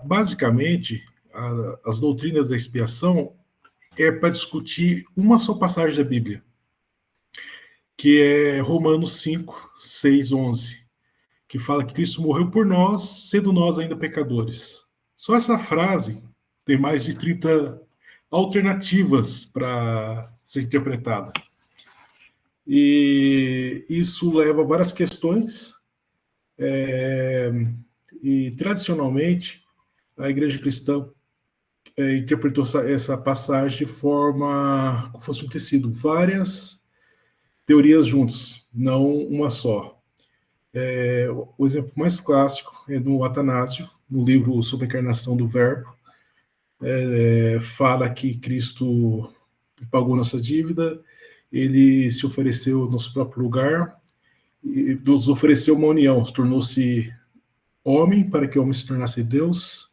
Basicamente, as doutrinas da expiação é para discutir uma só passagem da Bíblia, que é Romanos 5, 6, 11, que fala que Cristo morreu por nós, sendo nós ainda pecadores. Só essa frase tem mais de 30 alternativas para ser interpretada. E isso leva a várias questões, e tradicionalmente a igreja cristã interpretou essa passagem de forma como fosse um tecido, várias teorias juntas, não uma só. O exemplo mais clássico é do Atanásio, no livro sobre a encarnação do Verbo. Fala que Cristo pagou nossa dívida, ele se ofereceu no nosso próprio lugar, e nos ofereceu uma união, tornou-se homem para que o homem se tornasse Deus,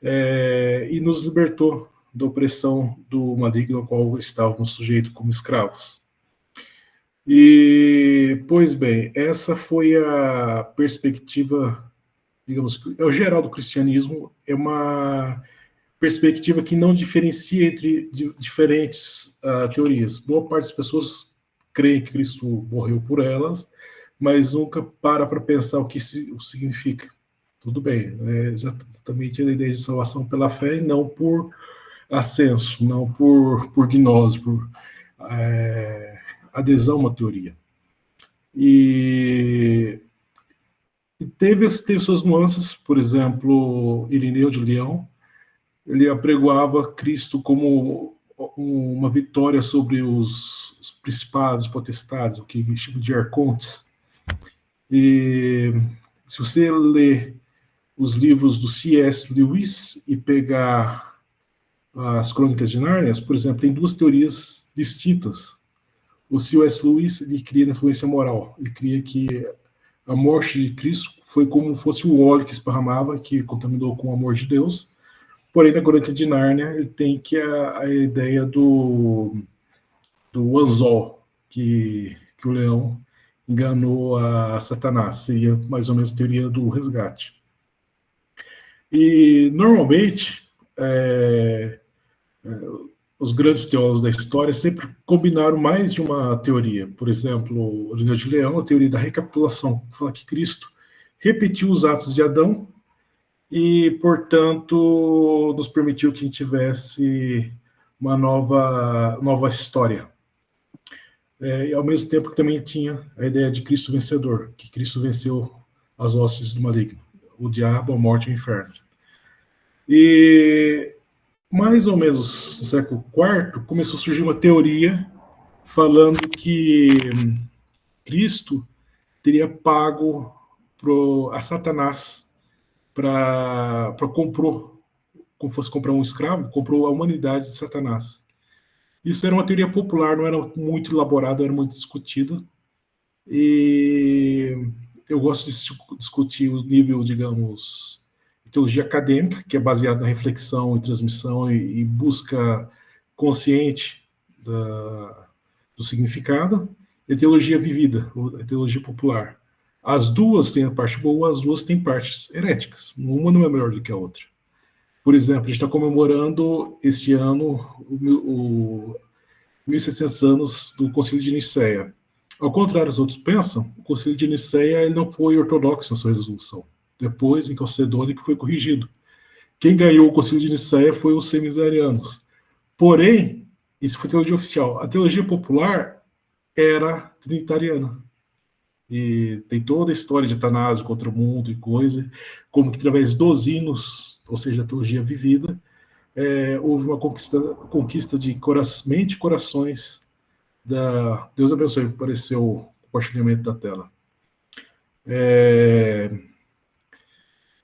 e nos libertou da opressão do maligno ao qual estávamos sujeitos como escravos. E, pois bem, essa foi a perspectiva, digamos, é o geral do cristianismo, é uma perspectiva que não diferencia entre diferentes teorias. Boa parte das pessoas creem que Cristo morreu por elas, mas nunca para pensar o que isso significa. Tudo bem, exatamente a ideia de salvação pela fé e não por ascenso, não por gnose, por adesão a uma teoria. E teve suas nuances, por exemplo, Irineu de Leão, ele apregoava Cristo como uma vitória sobre os principados, potestades, o que chama de arcontes. E se você ler os livros do C.S. Lewis e pegar as Crônicas de Nárnia, por exemplo, tem duas teorias distintas. O C.S. Lewis ele cria a influência moral, ele cria que a morte de Cristo foi como fosse o óleo que esparramava, que contaminou com o amor de Deus. Porém, na Crônica de Nárnia, ele tem que a ideia do anzol, que o leão enganou a Satanás. Seria mais ou menos a teoria do resgate. E, normalmente, os grandes teólogos da história sempre combinaram mais de uma teoria. Por exemplo, o Irineu de Leão, a teoria da recapitulação, fala que Cristo repetiu os atos de Adão e, portanto, nos permitiu que a gente tivesse uma nova história. E, ao mesmo tempo que também tinha a ideia de Cristo vencedor, que Cristo venceu as hostes do maligno, o diabo, a morte e o inferno. E, mais ou menos no século IV, começou a surgir uma teoria falando que Cristo teria pago a Satanás para comprou, como fosse comprar um escravo, comprou a humanidade de Satanás. Isso era uma teoria popular, não era muito elaborada, era muito discutida. E eu gosto de discutir o nível, digamos, de teologia acadêmica, que é baseada na reflexão e transmissão e busca consciente do significado, e a teologia vivida, a teologia popular. As duas têm a parte boa, as duas têm partes heréticas. Uma não é melhor do que a outra. Por exemplo, a gente está comemorando esse ano o 1700 anos do Concílio de Nicéia. Ao contrário, os outros pensam, o Concílio de Nicéia ele não foi ortodoxo na sua resolução. Depois, em Calcedônia, que foi corrigido. Quem ganhou o Concílio de Nicéia foi os semisarianos. Porém, isso foi teologia oficial. A teologia popular era trinitariana. E tem toda a história de Atanásio contra o mundo e coisa, como que através dos hinos, ou seja, a teologia vivida, houve uma conquista de mente e corações da... Deus abençoe, apareceu o compartilhamento da tela.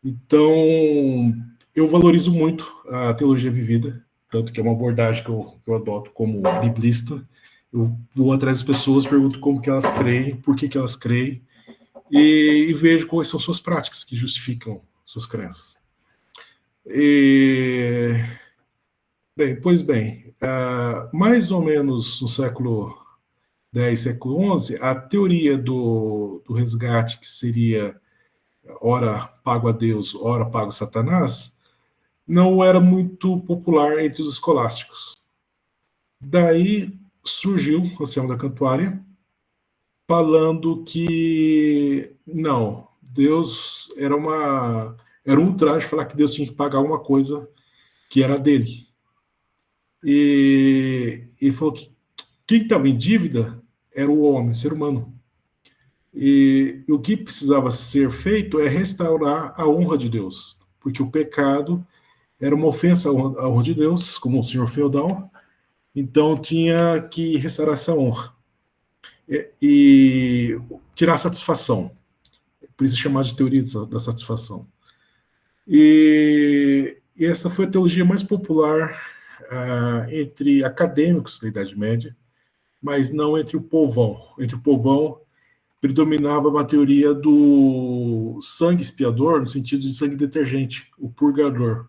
Então, eu valorizo muito a teologia vivida, tanto que é uma abordagem que eu adoto como biblista. Eu vou atrás das pessoas, pergunto como que elas creem, por que elas creem, e vejo quais são suas práticas que justificam suas crenças. Pois bem, mais ou menos no século X, século XI, a teoria do resgate, que seria ora pago a Deus, ora pago a Satanás, não era muito popular entre os escolásticos. Daí surgiu o Anselmo da Cantuária, falando que não, Deus era um ultraje falar que Deus tinha que pagar uma coisa que era dele. E falou que quem estava em dívida era o homem, o ser humano. E o que precisava ser feito é restaurar a honra de Deus, porque o pecado era uma ofensa à honra de Deus, como o senhor feudal, então tinha que restaurar essa honra e tirar a satisfação, por isso é chamado de teoria da satisfação. E essa foi a teologia mais popular entre acadêmicos da Idade Média, mas não entre o povão. Entre o povão predominava uma teoria do sangue expiador, no sentido de sangue detergente, o purgador,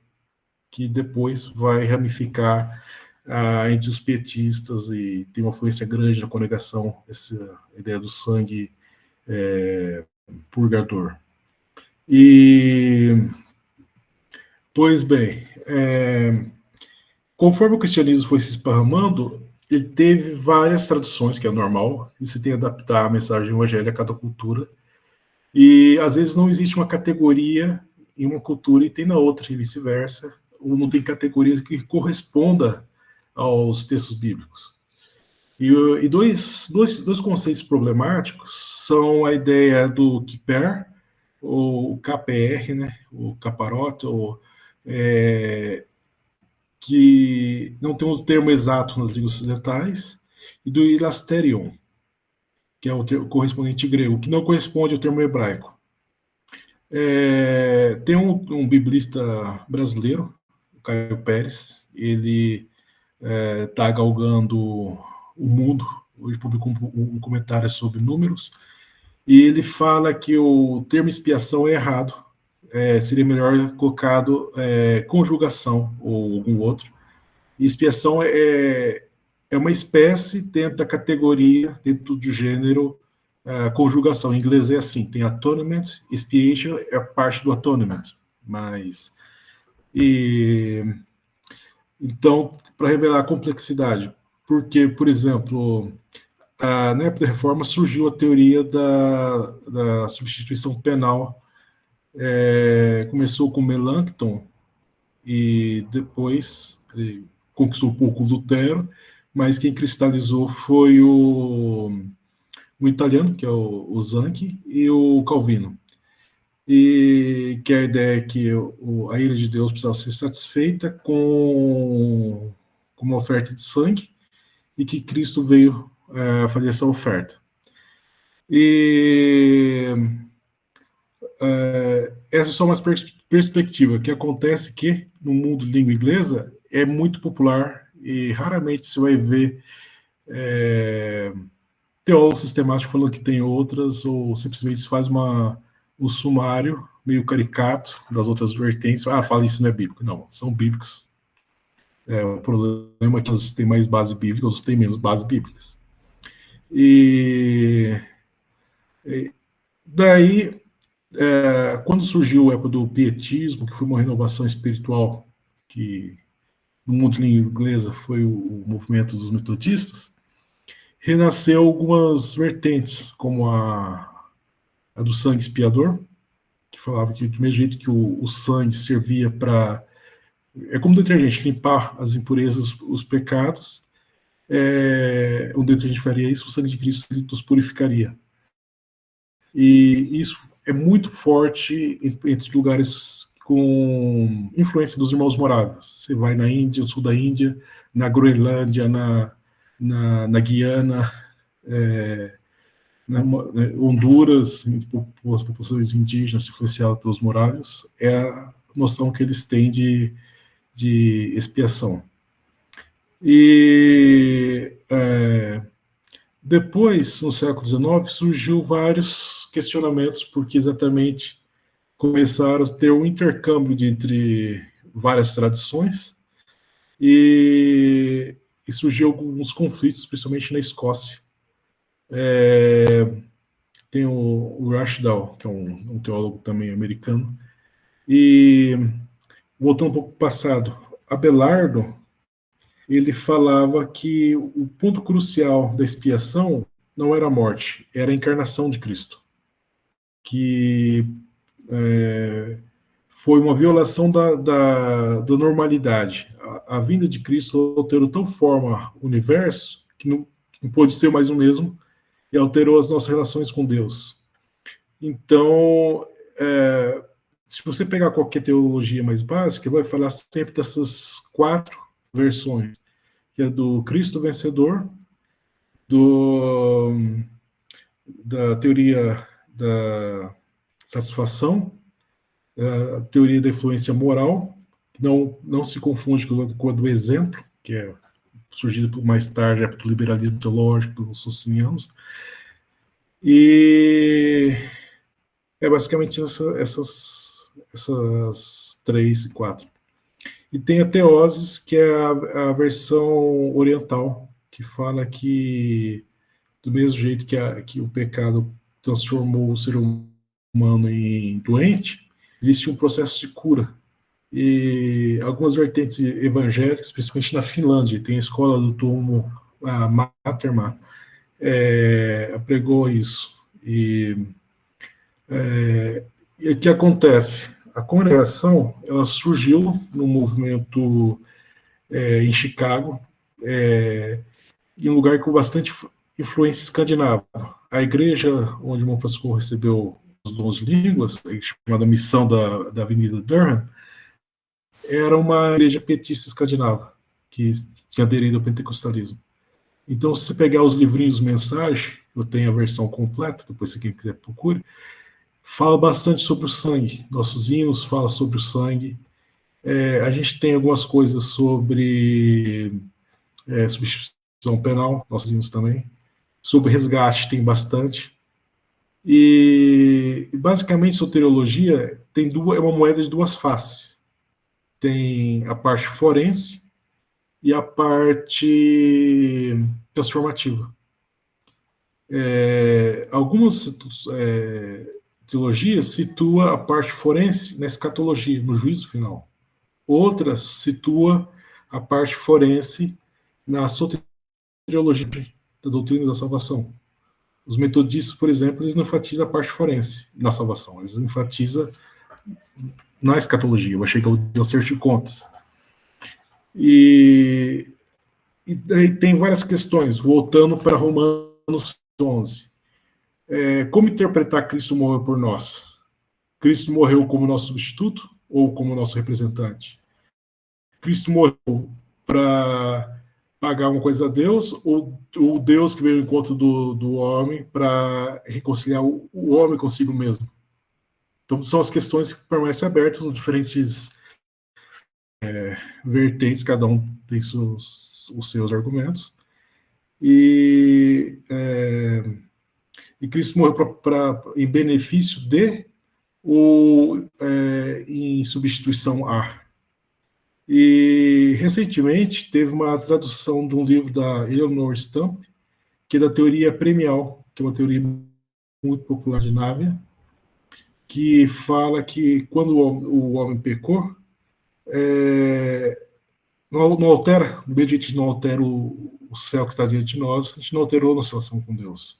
que depois vai ramificar entre os pietistas e tem uma influência grande na congregação, essa ideia do sangue purgador. Pois bem, conforme o cristianismo foi se esparramando, ele teve várias traduções, que é normal, e se tem que adaptar a mensagem evangélica a cada cultura. E às vezes não existe uma categoria em uma cultura e tem na outra, e vice-versa, ou não tem categoria que corresponda aos textos bíblicos. E dois conceitos problemáticos são a ideia do kiper, ou KPR, né, o caparote, que não tem um termo exato nas línguas ocidentais, e do ilasterion, que é o correspondente grego, que não corresponde ao termo hebraico. Tem um biblista brasileiro, o Caio Pérez, ele está galgando o mundo, ele publicou um comentário sobre números, e ele fala que o termo expiação é errado, seria melhor colocado conjugação ou algum outro. E expiação é uma espécie dentro da categoria, dentro do gênero conjugação. Em inglês é assim, tem atonement, expiation é parte do atonement. Então, para revelar a complexidade, porque, por exemplo, na época da reforma surgiu a teoria da substituição penal, começou com Melanchthon e depois conquistou um pouco Lutero, mas quem cristalizou foi o italiano, que é o Zanchi, e o Calvino. E que a ideia é que a ira de Deus precisava ser satisfeita com uma oferta de sangue e que Cristo veio fazer essa oferta. Essa é só uma perspectiva, que acontece que no mundo de língua inglesa é muito popular e raramente você vai ver teólogos sistemáticos falando que tem outras, ou simplesmente faz um sumário meio caricato das outras vertentes. Fala isso não é bíblico. Não, são bíblicos. O problema é que elas têm mais base bíblica, outros têm menos base bíblicas. E daí, quando surgiu a época do pietismo, que foi uma renovação espiritual, que no mundo de língua inglesa foi o movimento dos metodistas, renasceu algumas vertentes, como a do sangue expiador, que falava que do mesmo jeito que o sangue servia para... É como detergente, limpar as impurezas, os pecados. O detergente faria isso, o sangue de Cristo nos purificaria. E isso é muito forte entre lugares com influência dos irmãos moráveis. Você vai na Índia, no sul da Índia, na Groenlândia, na Guiana, na Honduras, as populações indígenas influenciadas pelos moráveis, é a noção que eles têm de expiação. E depois, no século XIX, surgiu vários questionamentos, porque exatamente começaram a ter um intercâmbio entre várias tradições e surgiu alguns conflitos, principalmente na Escócia. tem o Rashdal, que é um teólogo também americano. E, voltando um pouco para o passado, Abelardo, ele falava que o ponto crucial da expiação não era a morte, era a encarnação de Cristo. Que foi uma violação da normalidade. A vinda de Cristo alterou tão forma o universo que não pôde ser mais o mesmo e alterou as nossas relações com Deus. Então, se você pegar qualquer teologia mais básica, vai falar sempre dessas 4 versões, que é do Cristo vencedor, da teoria da satisfação, a teoria da influência moral, que não se confunde com a do exemplo, que é surgido mais tarde pelo liberalismo teológico, pelos socinianos, e basicamente essas 3 e 4. E tem a teoses, que é a versão oriental, que fala que, do mesmo jeito que o pecado transformou o ser humano em doente, existe um processo de cura. E algumas vertentes evangélicas, principalmente na Finlândia, tem a escola do Tuomo Materma, pregou isso. E o que acontece? A congregação ela surgiu no movimento em Chicago, em um lugar com bastante influência escandinava. A igreja onde Montfascon recebeu os dons de línguas, chamada Missão da Avenida Durham, era uma igreja petista escandinava, que tinha aderido ao pentecostalismo. Então, se você pegar os livrinhos mensagem, eu tenho a versão completa, depois se quem quiser procure, fala bastante sobre o sangue. Nossos hinos falam sobre o sangue. A gente tem algumas coisas sobre substituição penal, nossos hinos também. Sobre resgate tem bastante. E basicamente, soteriologia é uma moeda de 2 faces. Tem a parte forense e a parte transformativa. Algumas teologias situam a parte forense na escatologia, no juízo final. Outras situam a parte forense na soteriologia, da doutrina da salvação. Os metodistas, por exemplo, eles não enfatizam a parte forense na salvação, eles enfatizam na escatologia. Eu achei que eu dei um acerto de contas. E daí tem várias questões, voltando para Romanos 11. Como interpretar Cristo morreu por nós? Cristo morreu como nosso substituto ou como nosso representante? Cristo morreu para pagar uma coisa a Deus, ou o Deus que veio ao encontro do homem para reconciliar o homem consigo mesmo? Então, são as questões que permanecem abertas nos diferentes vertentes, cada um tem os seus argumentos. E Cristo morreu em benefício de ou em substituição a. E recentemente teve uma tradução de um livro da Eleanor Stamp, que é da teoria premial, que é uma teoria muito popular de Návia, que fala que quando o homem pecou, não altera, no meio de a gente não altera o céu que está diante de nós, a gente não alterou a nossa relação com Deus.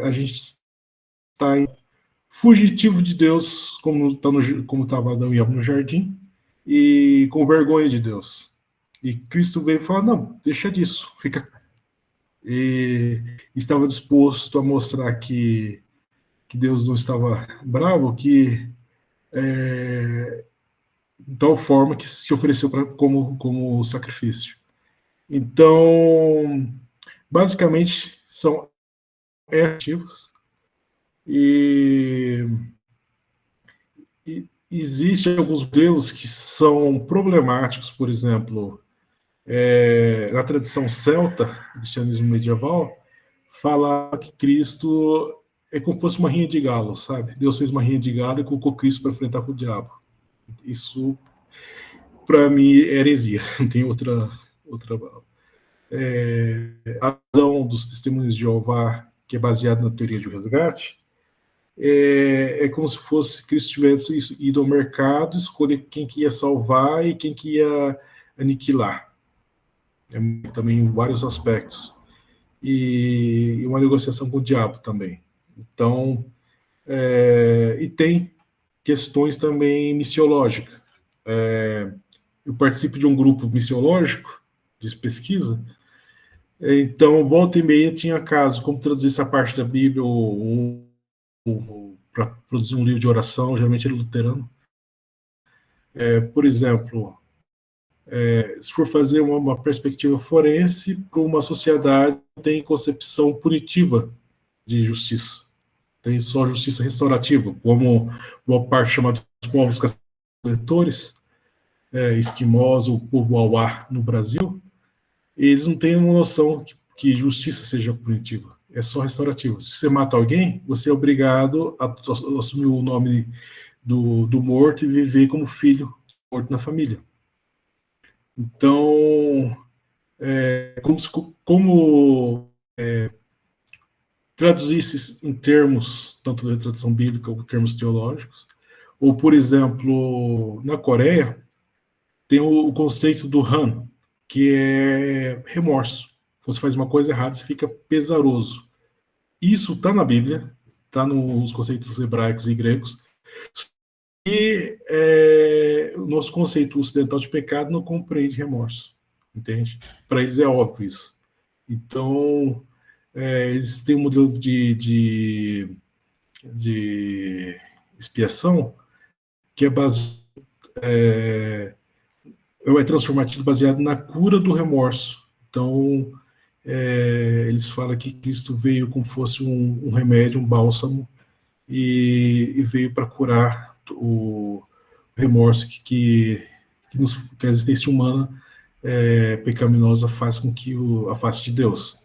A gente está fugitivo de Deus, como estava Adão e Eva no jardim, e com vergonha de Deus. E Cristo veio e falou, não, deixa disso, fica. E estava disposto a mostrar que Deus não estava bravo, que de tal forma que se ofereceu como sacrifício. Então, basicamente, são ativos e existem alguns modelos que são problemáticos, por exemplo, na tradição celta, cristianismo medieval, fala que Cristo é como se fosse uma rinha de galo, sabe? Deus fez uma rinha de galo e colocou Cristo para enfrentar com o diabo. Isso, para mim, é heresia. Não tem outra a razão dos testemunhos de Jeová que é baseado na teoria de resgate, é como se fosse Cristo tivesse ido ao mercado, escolher quem que ia salvar e quem que ia aniquilar. Também em vários aspectos. E uma negociação com o diabo também. Então, e tem questões também missiológicas. Eu participo de um grupo missiológico de pesquisa, então, volta e meia tinha caso, como traduzir essa parte da Bíblia para produzir um livro de oração, geralmente ele é luterano. Por exemplo, se for fazer uma perspectiva forense para uma sociedade que tem concepção punitiva de justiça, tem só justiça restaurativa, como boa parte chamada dos povos caçadores, esquimós, o povo auá no Brasil, eles não têm uma noção que justiça seja punitiva, é só restaurativa. Se você mata alguém, você é obrigado a assumir o nome do morto e viver como filho morto na família. Então, como traduzir isso em termos, tanto da tradução bíblica como termos teológicos, ou, por exemplo, na Coreia, tem o conceito do Han, que é remorso. Você faz uma coisa errada, você fica pesaroso. Isso está na Bíblia, está nos conceitos hebraicos e gregos, e o nosso conceito ocidental de pecado não compreende remorso, entende? Para eles é óbvio isso. Então, eles têm um modelo de expiação que é transformativo baseado na cura do remorso. Então, eles falam que Cristo veio como fosse um remédio, um bálsamo, e veio para curar o remorso que a existência humana pecaminosa faz com que afaste de Deus.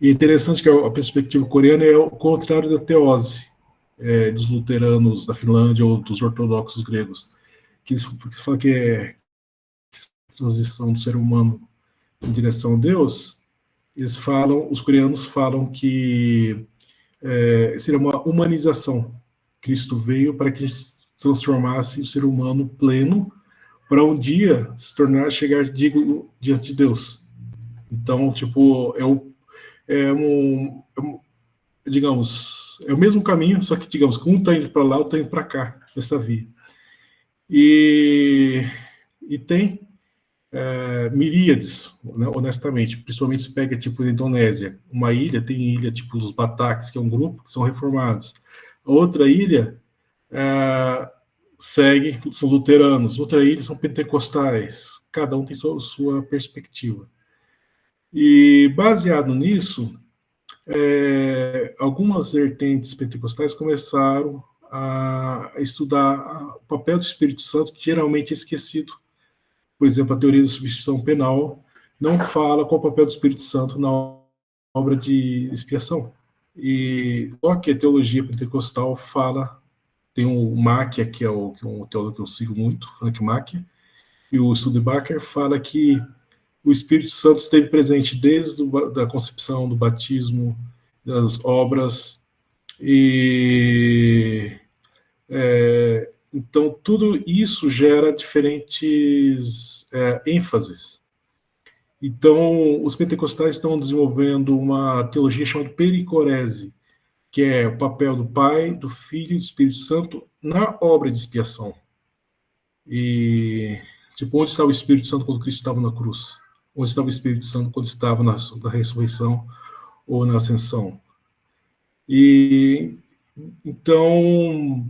E é interessante que a perspectiva coreana é o contrário da teose dos luteranos da Finlândia ou dos ortodoxos gregos, que eles falam que é transição do ser humano em direção a Deus. Os coreanos falam que seria uma humanização. Cristo veio para que a gente transformasse o ser humano pleno para um dia chegar digno diante de Deus. Então, tipo, digamos, é o mesmo caminho, só que, digamos, um está indo para lá, outro está indo para cá, nessa via. E tem miríades, né, honestamente, principalmente se pega, tipo, a Indonésia, uma ilha, tem ilha, tipo, os Bataques, que é um grupo, que são reformados. A outra ilha são luteranos, outra ilha são pentecostais, cada um tem sua perspectiva. E, baseado nisso, algumas vertentes pentecostais começaram a estudar o papel do Espírito Santo, que geralmente é esquecido. Por exemplo, a teoria da substituição penal não fala qual é o papel do Espírito Santo na obra de expiação. E só que a teologia pentecostal fala, tem o Macchia, que é um teólogo que eu sigo muito, Frank Macchia, e o Studebaker fala que o Espírito Santo esteve presente desde a concepção, do batismo, das obras, e então tudo isso gera diferentes ênfases. Então, os pentecostais estão desenvolvendo uma teologia chamada pericorese, que é o papel do Pai, do Filho e do Espírito Santo na obra de expiação. E, tipo, onde estava o Espírito Santo quando Cristo estava na cruz? Onde estava o Espírito Santo quando estava na ressurreição ou na ascensão? E, então,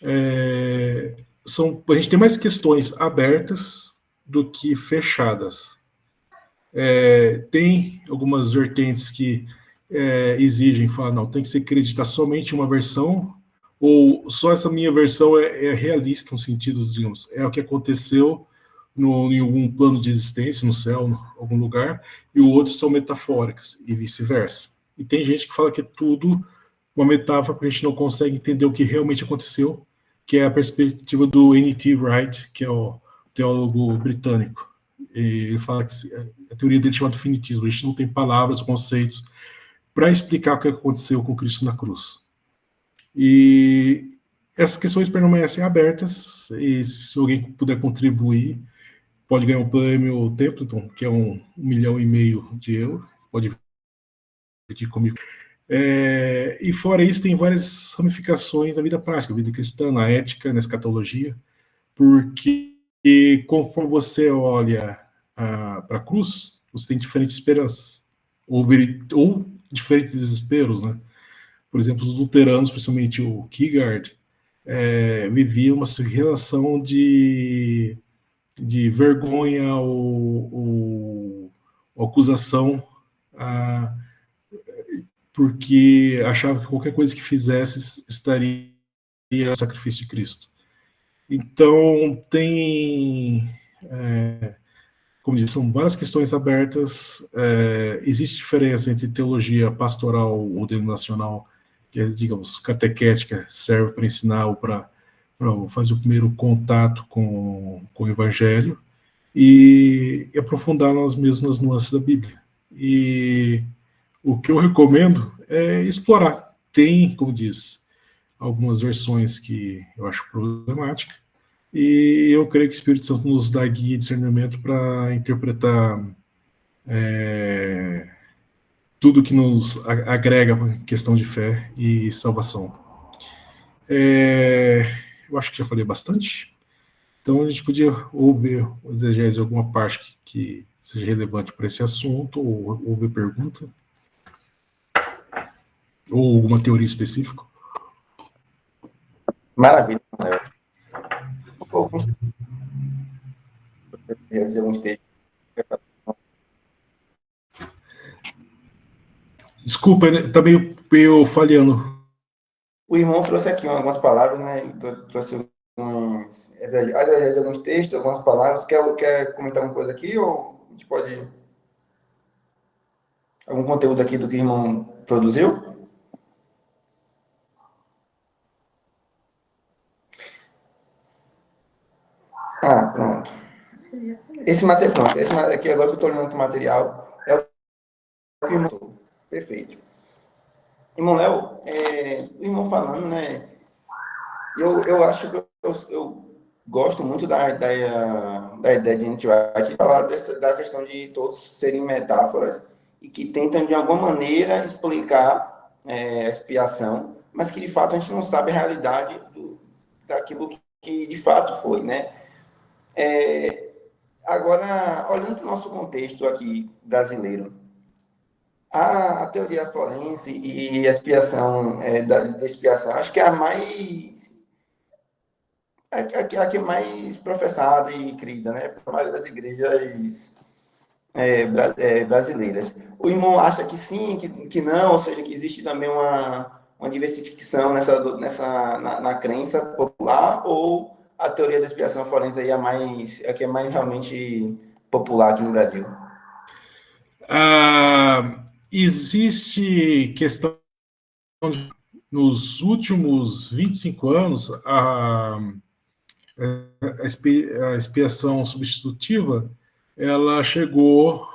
a gente tem mais questões abertas do que fechadas. Tem algumas vertentes que exigem, falar, não, tem que se acreditar somente uma versão, ou só essa minha versão é realista, no sentido, digamos, é o que aconteceu em algum plano de existência, no céu, em algum lugar, e o outro são metafóricas, e vice-versa. E tem gente que fala que é tudo uma metáfora, porque a gente não consegue entender o que realmente aconteceu, que é a perspectiva do N.T. Wright, que é o teólogo britânico. E ele fala que a teoria dele chama definitismo, a gente não tem palavras, conceitos para explicar o que aconteceu com Cristo na cruz. E essas questões permanecem abertas, e se alguém puder contribuir, pode ganhar um prêmio Templeton, que é €1,5 milhão, pode dividir comigo. E fora isso, tem várias ramificações da vida prática, da vida cristã, na ética, na escatologia, porque conforme você olha para a cruz, você tem diferentes esperanças, ou diferentes desesperos, né? Por exemplo, os luteranos, principalmente o Kierkegaard, viviam uma relação de vergonha ou acusação, porque achava que qualquer coisa que fizesse estaria no sacrifício de Cristo. Então, como disse, são várias questões abertas. Existe diferença entre teologia pastoral ou denominacional, que é, digamos, catequética, serve para ensinar ou para fazer o primeiro contato com o Evangelho, e aprofundar nas mesmas nuances da Bíblia. E o que eu recomendo é explorar. Tem, como diz, algumas versões que eu acho problemáticas, e eu creio que o Espírito Santo nos dá guia e discernimento para interpretar tudo que nos agrega em questão de fé e salvação. Eu acho que já falei bastante. Então, a gente podia ouvir o exegese de alguma parte que seja relevante para esse assunto, ou ouvir pergunta, ou alguma teoria específica. Maravilha. Alguns textos. Desculpa, está meio falhando. O irmão trouxe aqui algumas palavras, né? Trouxe alguns textos, algumas palavras. Quer comentar uma coisa aqui ou a gente pode... Algum conteúdo aqui do que o irmão produziu? Pronto. Esse material aqui, agora que eu estou olhando o material, é o que o irmão... Perfeito. Irmão Léo, o irmão falando, né? Eu acho que eu gosto muito da ideia de a gente vai falar da questão de todos serem metáforas e que tentam, de alguma maneira, explicar a expiação, mas que, de fato, a gente não sabe a realidade daquilo que de fato foi, né? Agora, olhando para o nosso contexto aqui brasileiro, a teoria forense e a expiação, da expiação, acho que é a que é mais professada e crida, né, por maioria das igrejas brasileiras. O irmão acha que sim, que não, ou seja, que existe também uma diversificação na crença popular, ou a teoria da expiação forense aí é a que é mais realmente popular aqui no Brasil? Existe questão nos últimos 25 anos, a expiação substitutiva, ela chegou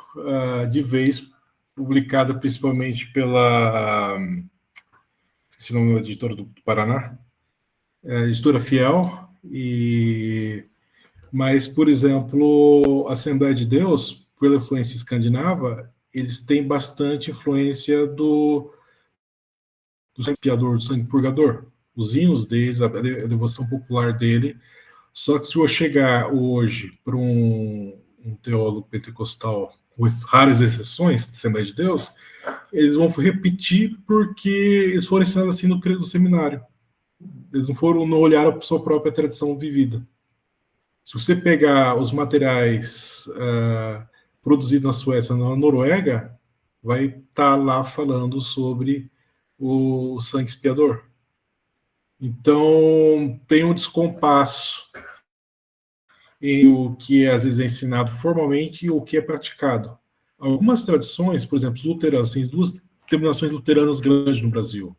de vez, publicada principalmente pela, esqueci o nome da editora do Paraná, editora Fiel, mas, por exemplo, a Assembleia de Deus, pela influência escandinava, eles têm bastante influência do sangue expiador, do sangue purgador. Os hinos deles, a devoção popular dele. Só que se eu chegar hoje para um teólogo pentecostal, com raras exceções, da Assembleia de Deus, eles vão repetir porque eles foram ensinados assim no seminário. Eles não olharam a sua própria tradição vivida. Se você pegar os materiais produzidos na Suécia, na Noruega, vai estar lá falando sobre o sangue expiador. Então, tem um descompasso em o que às vezes é ensinado formalmente e o que é praticado. Algumas tradições, por exemplo, os luteranos, tem duas denominações luteranas grandes no Brasil.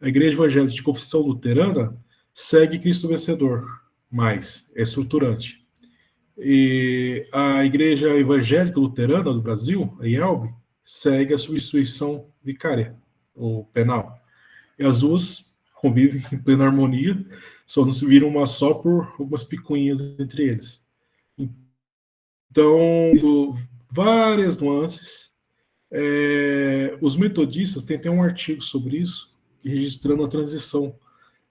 A Igreja Evangélica de Confissão Luterana segue Cristo Vencedor, mas é estruturante. E a Igreja Evangélica Luterana do Brasil, a IELB, segue a substituição vicária, ou penal. E as duas convivem em plena harmonia, só não se viram uma só por algumas picuinhas entre eles. Então, várias nuances. Os metodistas têm até um artigo sobre isso, registrando a transição.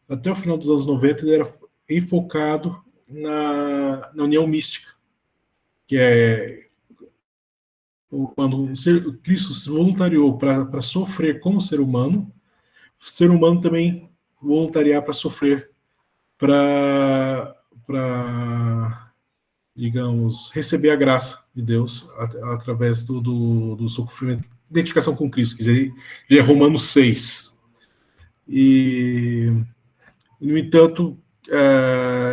Até o final dos anos 90, ele era enfocado na união mística, que é quando Cristo se voluntariou para sofrer como ser humano, o ser humano também voluntariar para sofrer, para, digamos, receber a graça de Deus através do sofrimento, identificação com Cristo, que já é Romanos 6. E, no entanto,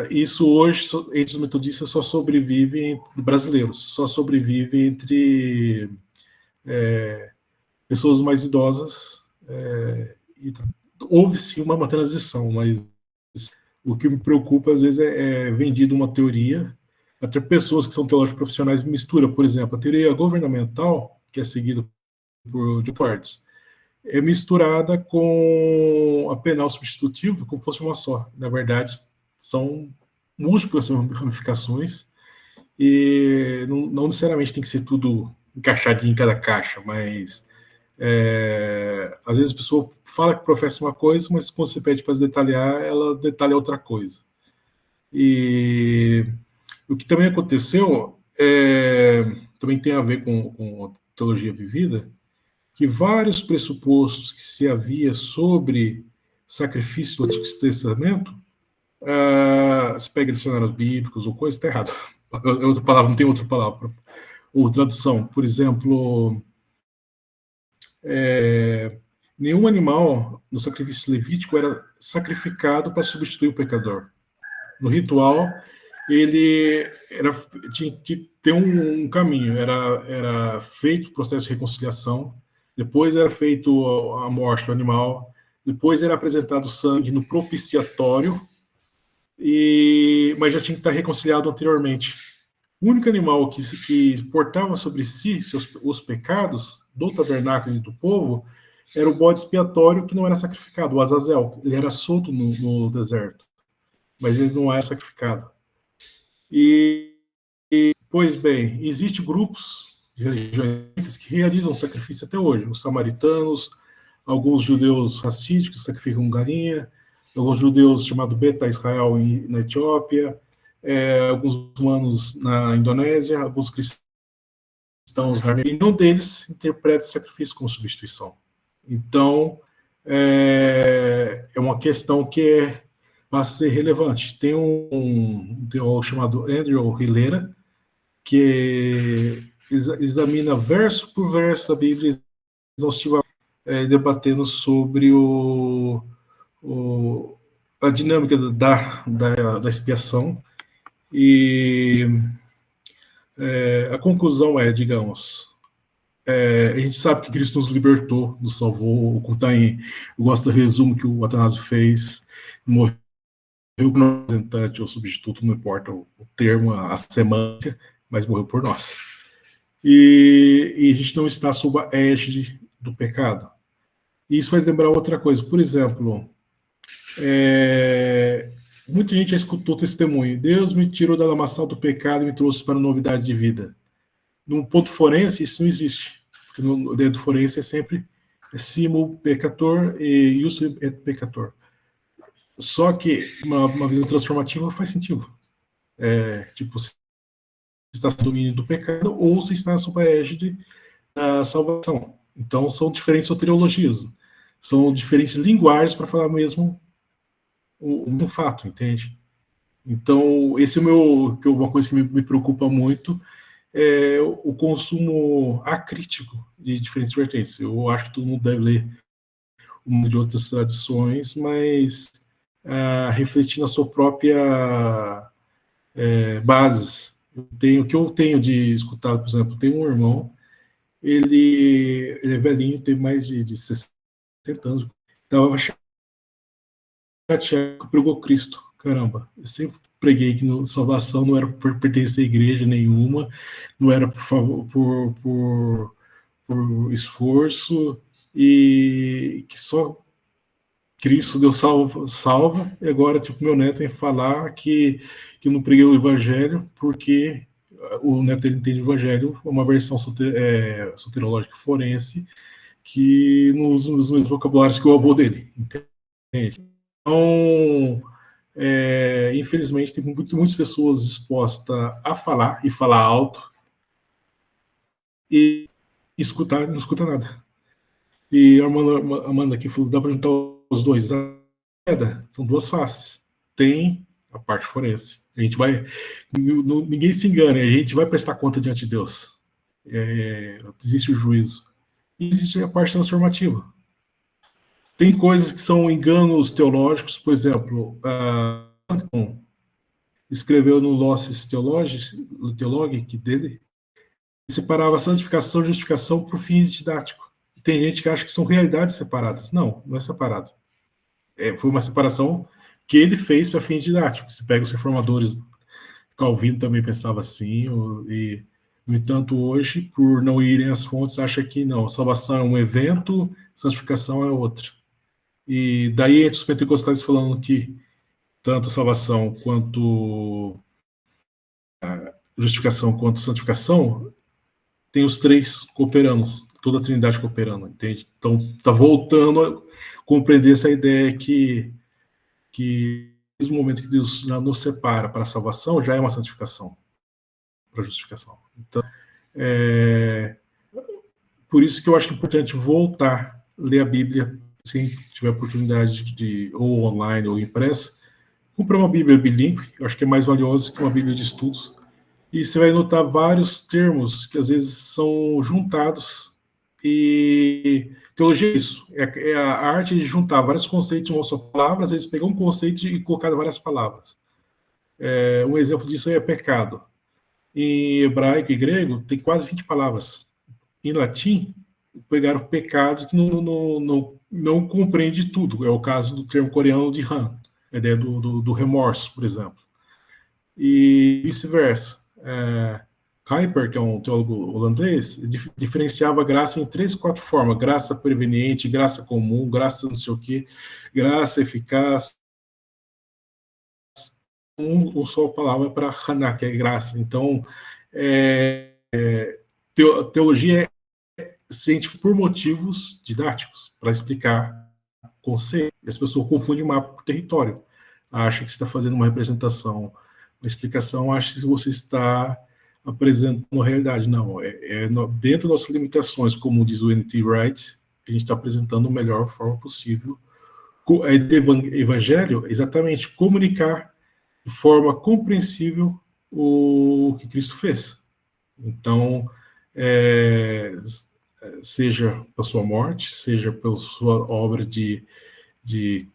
isso hoje, entre os metodistas, só sobrevive entre brasileiros, só sobrevive entre pessoas mais idosas. Houve sim uma transição, mas o que me preocupa, às vezes, é vendido uma teoria, até pessoas que são teólogos profissionais misturam, por exemplo, a teoria governamental, que é seguida por Edwards, é misturada com a penal substitutiva, como fosse uma só. Na verdade, são múltiplas ramificações, e não necessariamente tem que ser tudo encaixadinho em cada caixa, mas às vezes a pessoa fala que professa uma coisa, mas quando você pede para detalhar, ela detalha outra coisa. E o que também aconteceu também tem a ver com a teologia vivida, que vários pressupostos que se havia sobre sacrifício do Antigo Testamento, se pega dicionários bíblicos ou coisa, está errado. Outra palavra, não tem outra palavra. Ou tradução, por exemplo, nenhum animal no sacrifício levítico era sacrificado para substituir o pecador. No ritual, ele tinha que ter um caminho. Era feito o processo de reconciliação, depois era feito a morte do animal, depois era apresentado sangue no propiciatório, mas já tinha que estar reconciliado anteriormente. O único animal que portava sobre si os pecados do tabernáculo e do povo era o bode expiatório, que não era sacrificado, o Azazel. Ele era solto no deserto, mas ele não é sacrificado. Pois bem, existem grupos religiões que realizam sacrifício até hoje. Os samaritanos, alguns judeus racídicos sacrificam galinha, alguns judeus chamados Beta Israel na Etiópia, alguns muçulmanos na Indonésia, alguns cristãos na Armênia. E nenhum deles interpreta o sacrifício como substituição. Então, é uma questão que passa a ser relevante. Tem um teólogo chamado Andrew Hilera, que examina verso por verso a Bíblia exaustivamente, debatendo sobre a dinâmica da expiação. E a conclusão digamos, a gente sabe que Cristo nos libertou, nos salvou. Eu gosto do resumo que o Atanásio fez, morreu como representante ou substituto, não importa o termo, a semântica, mas morreu por nós. E a gente não está sob a égide do pecado. E isso faz lembrar outra coisa. Por exemplo, muita gente já escutou o testemunho: Deus me tirou da lamaçal do pecado e me trouxe para a novidade de vida. No ponto forense, isso não existe. Porque no dedo forense é sempre simul peccator e ius et peccator. Só que uma visão transformativa faz sentido. Tipo, se está sob o domínio do pecado ou se está sob a égide da salvação. Então, são diferentes soteriologias. São diferentes linguagens para falar mesmo um fato, entende? Então, esse é uma coisa que me preocupa muito, é o consumo acrítico de diferentes vertentes. Eu acho que todo mundo deve ler uma de outras tradições, mas refletir na sua própria base. O que eu tenho de escutado, por exemplo, tem um irmão, ele é velhinho, tem mais de 60 anos, estava chateado que pregou Cristo. Caramba, eu sempre preguei que salvação não era por pertencer a igreja nenhuma, não era por por esforço, e que só Cristo Deus salva, e agora, tipo, meu neto vem falar que não preguei o evangelho, porque o neto dele entende o evangelho, uma versão soterológica forense, que não usa os mesmos vocabulários que o avô dele, entende? Então, infelizmente, tem muitas pessoas dispostas a falar, e falar alto, e escutar, não escuta nada. E a Amanda aqui falou, dá para juntar os dois. São duas faces. Tem a parte forense. A gente vai, ninguém se engane, a gente vai prestar conta diante de Deus. Existe o juízo. E existe a parte transformativa. Tem coisas que são enganos teológicos, por exemplo, escreveu no Losses Theologic dele, separava santificação e justificação por fins didáticos. Tem gente que acha que são realidades separadas. Não, não é separado. Foi uma separação que ele fez para fins didáticos. Você pega os reformadores, Calvino também pensava assim, e, no entanto, hoje, por não irem às fontes, acha que não, salvação é um evento, santificação é outra. E daí, entre os pentecostais falando que tanto salvação quanto justificação quanto santificação, tem os três cooperando, toda a Trindade cooperando, entende? Então, está voltando a compreender essa ideia que desde o momento que Deus já nos separa para a salvação, já é uma santificação para a justificação. Então, por isso que eu acho que é importante voltar a ler a Bíblia, se tiver oportunidade de ou online ou impressa, comprar uma Bíblia bilíngue, eu acho que é mais valioso que uma Bíblia de estudos, e você vai notar vários termos que às vezes são juntados, e teologia é isso, é a arte de juntar vários conceitos em uma só palavra, às vezes pegar um conceito e colocar várias palavras. Um exemplo disso é pecado. Em hebraico e grego tem quase 20 palavras. Em latim, pegaram pecado que não compreende tudo. É o caso do termo coreano de Han, a ideia do remorso, por exemplo. E vice-versa. Kuyper, que é um teólogo holandês, diferenciava a graça em 3, 4 formas: graça preveniente, graça comum, graça não sei o quê, graça eficaz. Uma só palavra para Haná, que é graça. Então, teologia é científica por motivos didáticos, para explicar conceito. E as pessoas confundem mapa por território. Acham que você está fazendo uma representação, uma explicação, acha que você está apresentando a realidade. Não, dentro das nossas limitações, como diz o N.T. Wright, a gente está apresentando a melhor forma possível. A ideia do evangelho é exatamente comunicar de forma compreensível o que Cristo fez. Então, seja pela sua morte, seja pela sua obra de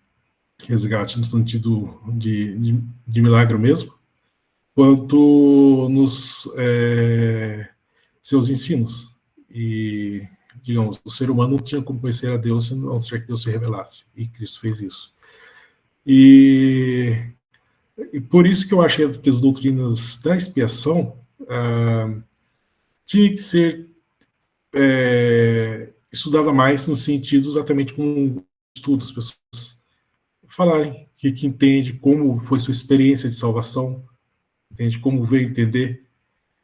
resgate no sentido de milagre mesmo, quanto nos seus ensinos. E, digamos, o ser humano não tinha como conhecer a Deus, a não ser que Deus se revelasse. E Cristo fez isso. E por isso que eu acho que as doutrinas da expiação tinha que ser estudada mais no sentido exatamente como estudo, as pessoas falarem que entende como foi sua experiência de salvação, entende como veio entender.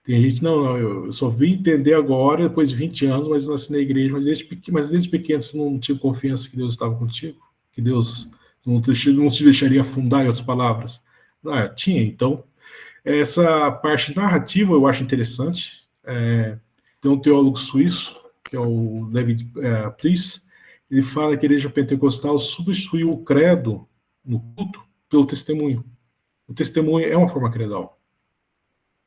Tem gente, não, eu só vim entender agora, depois de 20 anos, mas nasci na igreja, mas desde pequeno você não tinha confiança que Deus estava contigo, que Deus não te deixaria afundar, em outras palavras. Tinha, então, essa parte narrativa eu acho interessante. Tem um teólogo suíço, que é o David Pliss, ele fala que a igreja pentecostal substituiu o credo no culto pelo testemunho. O testemunho é uma forma credal.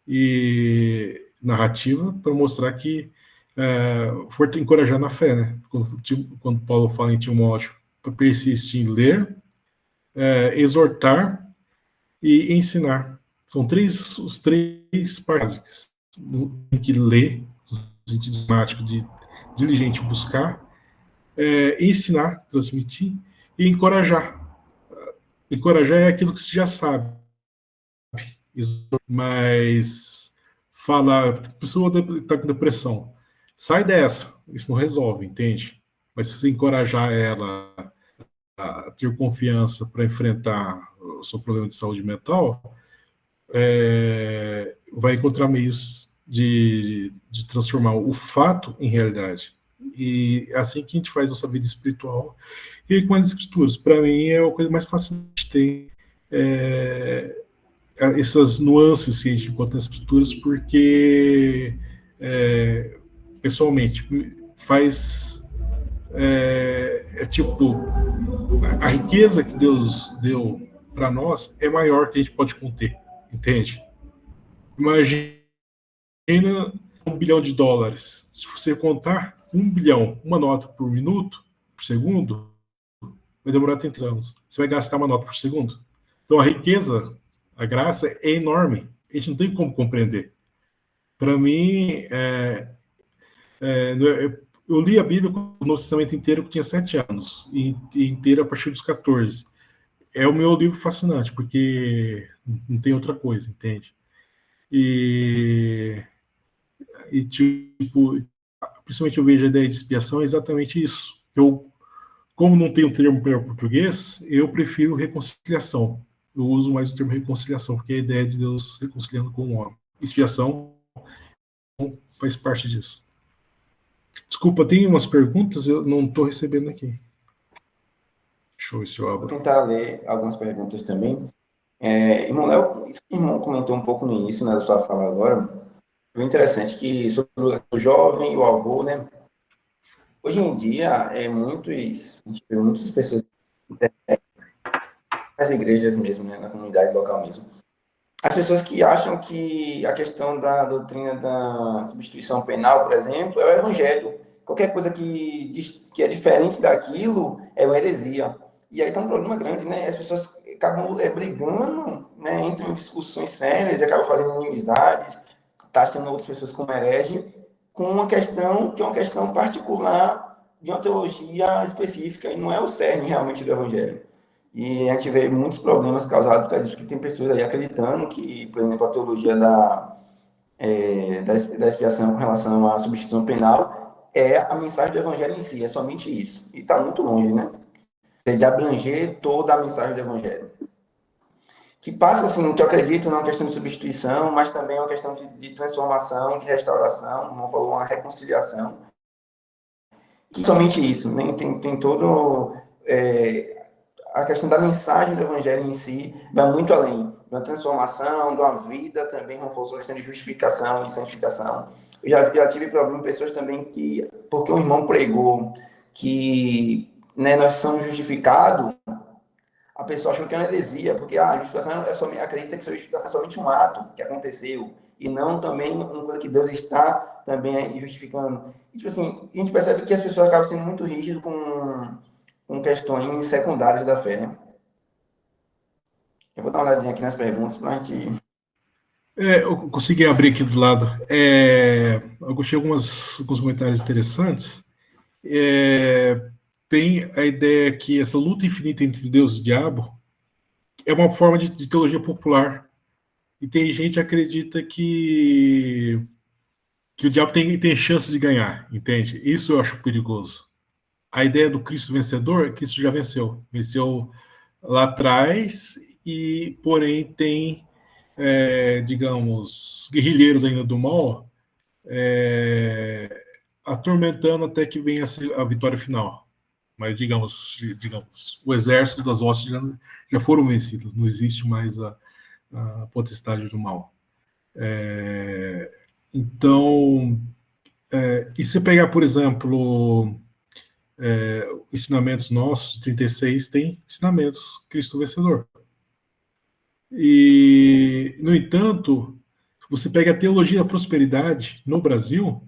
E narrativa para mostrar que for encorajar na fé, né? Quando Paulo fala em Timóteo, para persistir em ler, exortar e ensinar. São os três partes básicas. Tem que ler, no sentido sistemático de diligente buscar, ensinar, transmitir e encorajar. Encorajar é aquilo que você já sabe, mas falar, a pessoa está com depressão, sai dessa, isso não resolve, entende? Mas se você encorajar ela a ter confiança para enfrentar o seu problema de saúde mental, vai encontrar meios de transformar o fato em realidade. E é assim que a gente faz nossa vida espiritual. E com as escrituras, para mim, é a coisa mais fascinante. Tem essas nuances que a gente encontra nas escrituras, porque, pessoalmente, faz. Tipo, a riqueza que Deus deu para nós é maior que a gente pode conter, entende? Imagina $1 bilhão. Se você contar 1 bilhão, uma nota por minuto, por segundo, vai demorar 30 anos. Você vai gastar uma nota por segundo. Então a riqueza, a graça é enorme. A gente não tem como compreender. Para mim, eu li a Bíblia no Novo Testamento inteiro que tinha 7 anos, e inteiro a partir dos 14. É o meu livro fascinante, porque não tem outra coisa, entende? E tipo, principalmente eu vejo a ideia de expiação é exatamente isso. Como não tem um termo para português, eu prefiro reconciliação. Eu uso mais o termo reconciliação, porque é a ideia de Deus reconciliando com o homem. Expiação faz parte disso. Desculpa, tem umas perguntas, eu não estou recebendo aqui. Deixa eu ver se eu abro. Vou tentar ler algumas perguntas também. Irmão Léo, isso que o irmão comentou um pouco no início, né, da sua fala agora, foi interessante que sobre o jovem e o avô, né? Hoje em dia, a gente vê muitas pessoas nas igrejas mesmo, né, na comunidade local mesmo. As pessoas que acham que a questão da doutrina da substituição penal, por exemplo, é o evangelho. Qualquer coisa que é diferente daquilo é uma heresia. E aí tem um problema grande, né? As pessoas acabam brigando, né, entram em discussões sérias, acabam fazendo inimizades, taxando outras pessoas como herege, com uma questão que é uma questão particular de uma teologia específica, e não é o cerne realmente do evangelho. E a gente vê muitos problemas causados por causa disso, que tem pessoas aí acreditando que, por exemplo, a teologia da expiação com relação à substituição penal é a mensagem do evangelho em si, é somente isso. E está muito longe, né? De abranger toda a mensagem do evangelho. Que passa, assim, que eu acredito numa questão de substituição, mas também uma questão de transformação, de restauração, como falou, uma reconciliação. Que somente isso, né? Tem todo... a questão da mensagem do evangelho em si vai muito além de uma transformação, de uma vida também, como falou, sobre a questão de justificação e santificação. Eu já tive problema com pessoas também que, porque um irmão pregou que, né, nós somos justificados, a pessoa achou que é uma heresia, porque a justificação acredita que a justificação é somente um ato que aconteceu, e não também uma coisa que Deus está também justificando. E, tipo assim, a gente percebe que as pessoas acabam sendo muito rígidas com questões secundárias da fé, né? Eu vou dar uma olhadinha aqui nas perguntas para a gente... Eu consegui abrir aqui do lado. Eu gostei de alguns comentários interessantes. Tem a ideia que essa luta infinita entre Deus e o diabo é uma forma de teologia popular. E tem gente que acredita que o diabo tem chance de ganhar, entende? Isso eu acho perigoso. A ideia do Cristo vencedor é que Cristo já venceu. Venceu lá atrás, e porém tem, digamos, guerrilheiros ainda do mal, atormentando até que venha a vitória final. Mas, digamos, o exército das hostes já foram vencidos, não existe mais a potestade do mal. Então, e se pegar, por exemplo, ensinamentos nossos, 36, tem ensinamentos Cristo vencedor. E, no entanto, você pega a teologia da prosperidade no Brasil,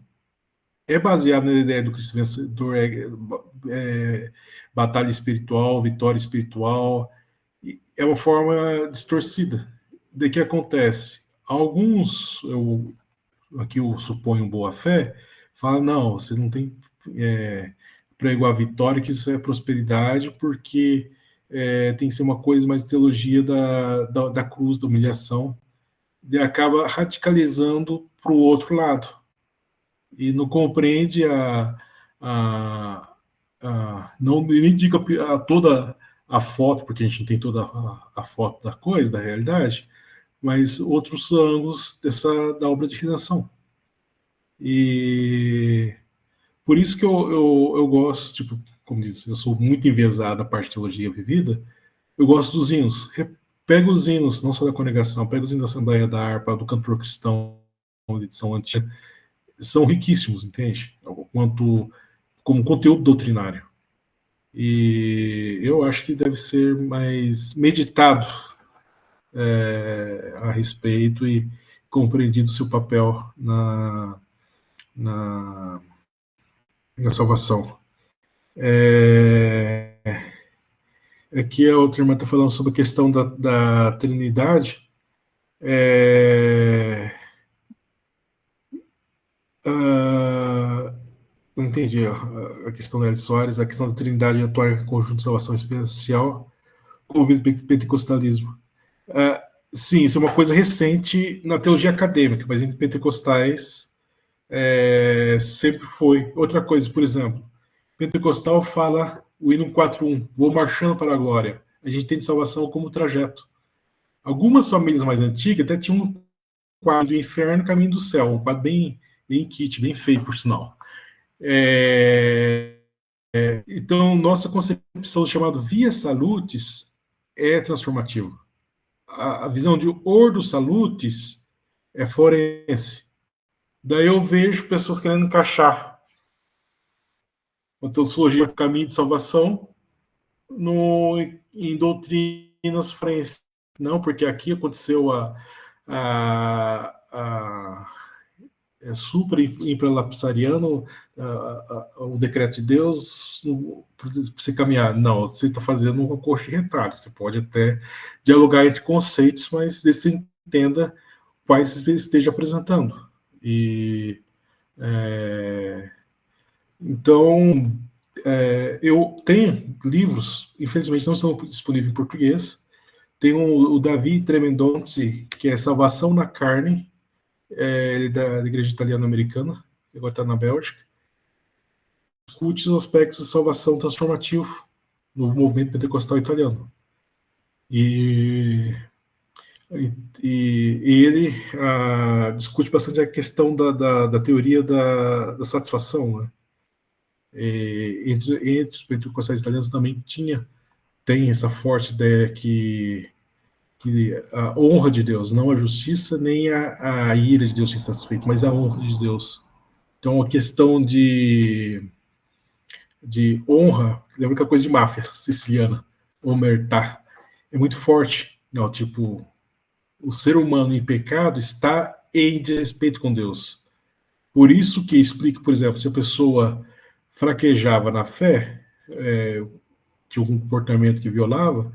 é baseada na ideia do Cristo vencedor, batalha espiritual, vitória espiritual, é uma forma distorcida. Daí que acontece? Alguns, aqui eu suponho boa fé, falam, não, você não tem prego a vitória, que isso é prosperidade, porque tem que ser uma coisa mais teologia da cruz, da humilhação, e acaba radicalizando para o outro lado. e não compreende não nem diga toda a foto, porque a gente não tem toda a foto da coisa, da realidade, mas outros ângulos da obra de redenção. E por isso que eu gosto, tipo, como disse, eu sou muito enviesado da parte de teologia vivida, eu gosto dos hinos. Pega os hinos, não só da congregação, pega os hinos da Assembleia da Harpa, do Cantor Cristão, de edição antiga, são riquíssimos, entende? Como conteúdo doutrinário. E eu acho que deve ser mais meditado a respeito e compreendido seu papel na salvação. Aqui a outra irmã está falando sobre a questão da Trindade. Não entendi a questão da Eli Soares, a questão da Trindade atuar em conjunto de salvação especial com o pentecostalismo. Sim, isso é uma coisa recente na teologia acadêmica, mas entre pentecostais sempre foi. Outra coisa, por exemplo, pentecostal fala o hino 4.1, vou marchando para a glória. A gente tem de salvação como trajeto. Algumas famílias mais antigas até tinham um quadro do inferno, caminho do céu, um quadro bem kit, bem feio, por sinal. Então, nossa concepção chamada via salutis é transformativa. A visão de ordo salutis é forense. Daí eu vejo pessoas querendo encaixar a teologia do caminho de salvação em doutrinas forenses. Não, porque aqui aconteceu supra-infralapsariano, o decreto de Deus para você caminhar. Não, você está fazendo um coxo de retalho. Você pode até dialogar entre conceitos, mas você entenda quais você esteja apresentando. Então, eu tenho livros, infelizmente não estão disponíveis em português. Tem o Davi Tremendonzi, que é Salvação na Carne, ele é da Igreja Italiana Americana, agora está na Bélgica. Discute os aspectos de salvação transformativo no movimento pentecostal italiano. E ele discute bastante a questão da teoria da satisfação, né? Entre os pentecostais italianos também tem essa forte ideia que a honra de Deus, não a justiça nem a ira de Deus tem satisfeito, mas a honra de Deus. Então, a questão de honra, lembra que é coisa de máfia siciliana, omertá, é muito forte. Não, tipo, o ser humano em pecado está em desrespeito com Deus. Por isso que explica, por exemplo, se a pessoa fraquejava na fé, tinha algum comportamento que violava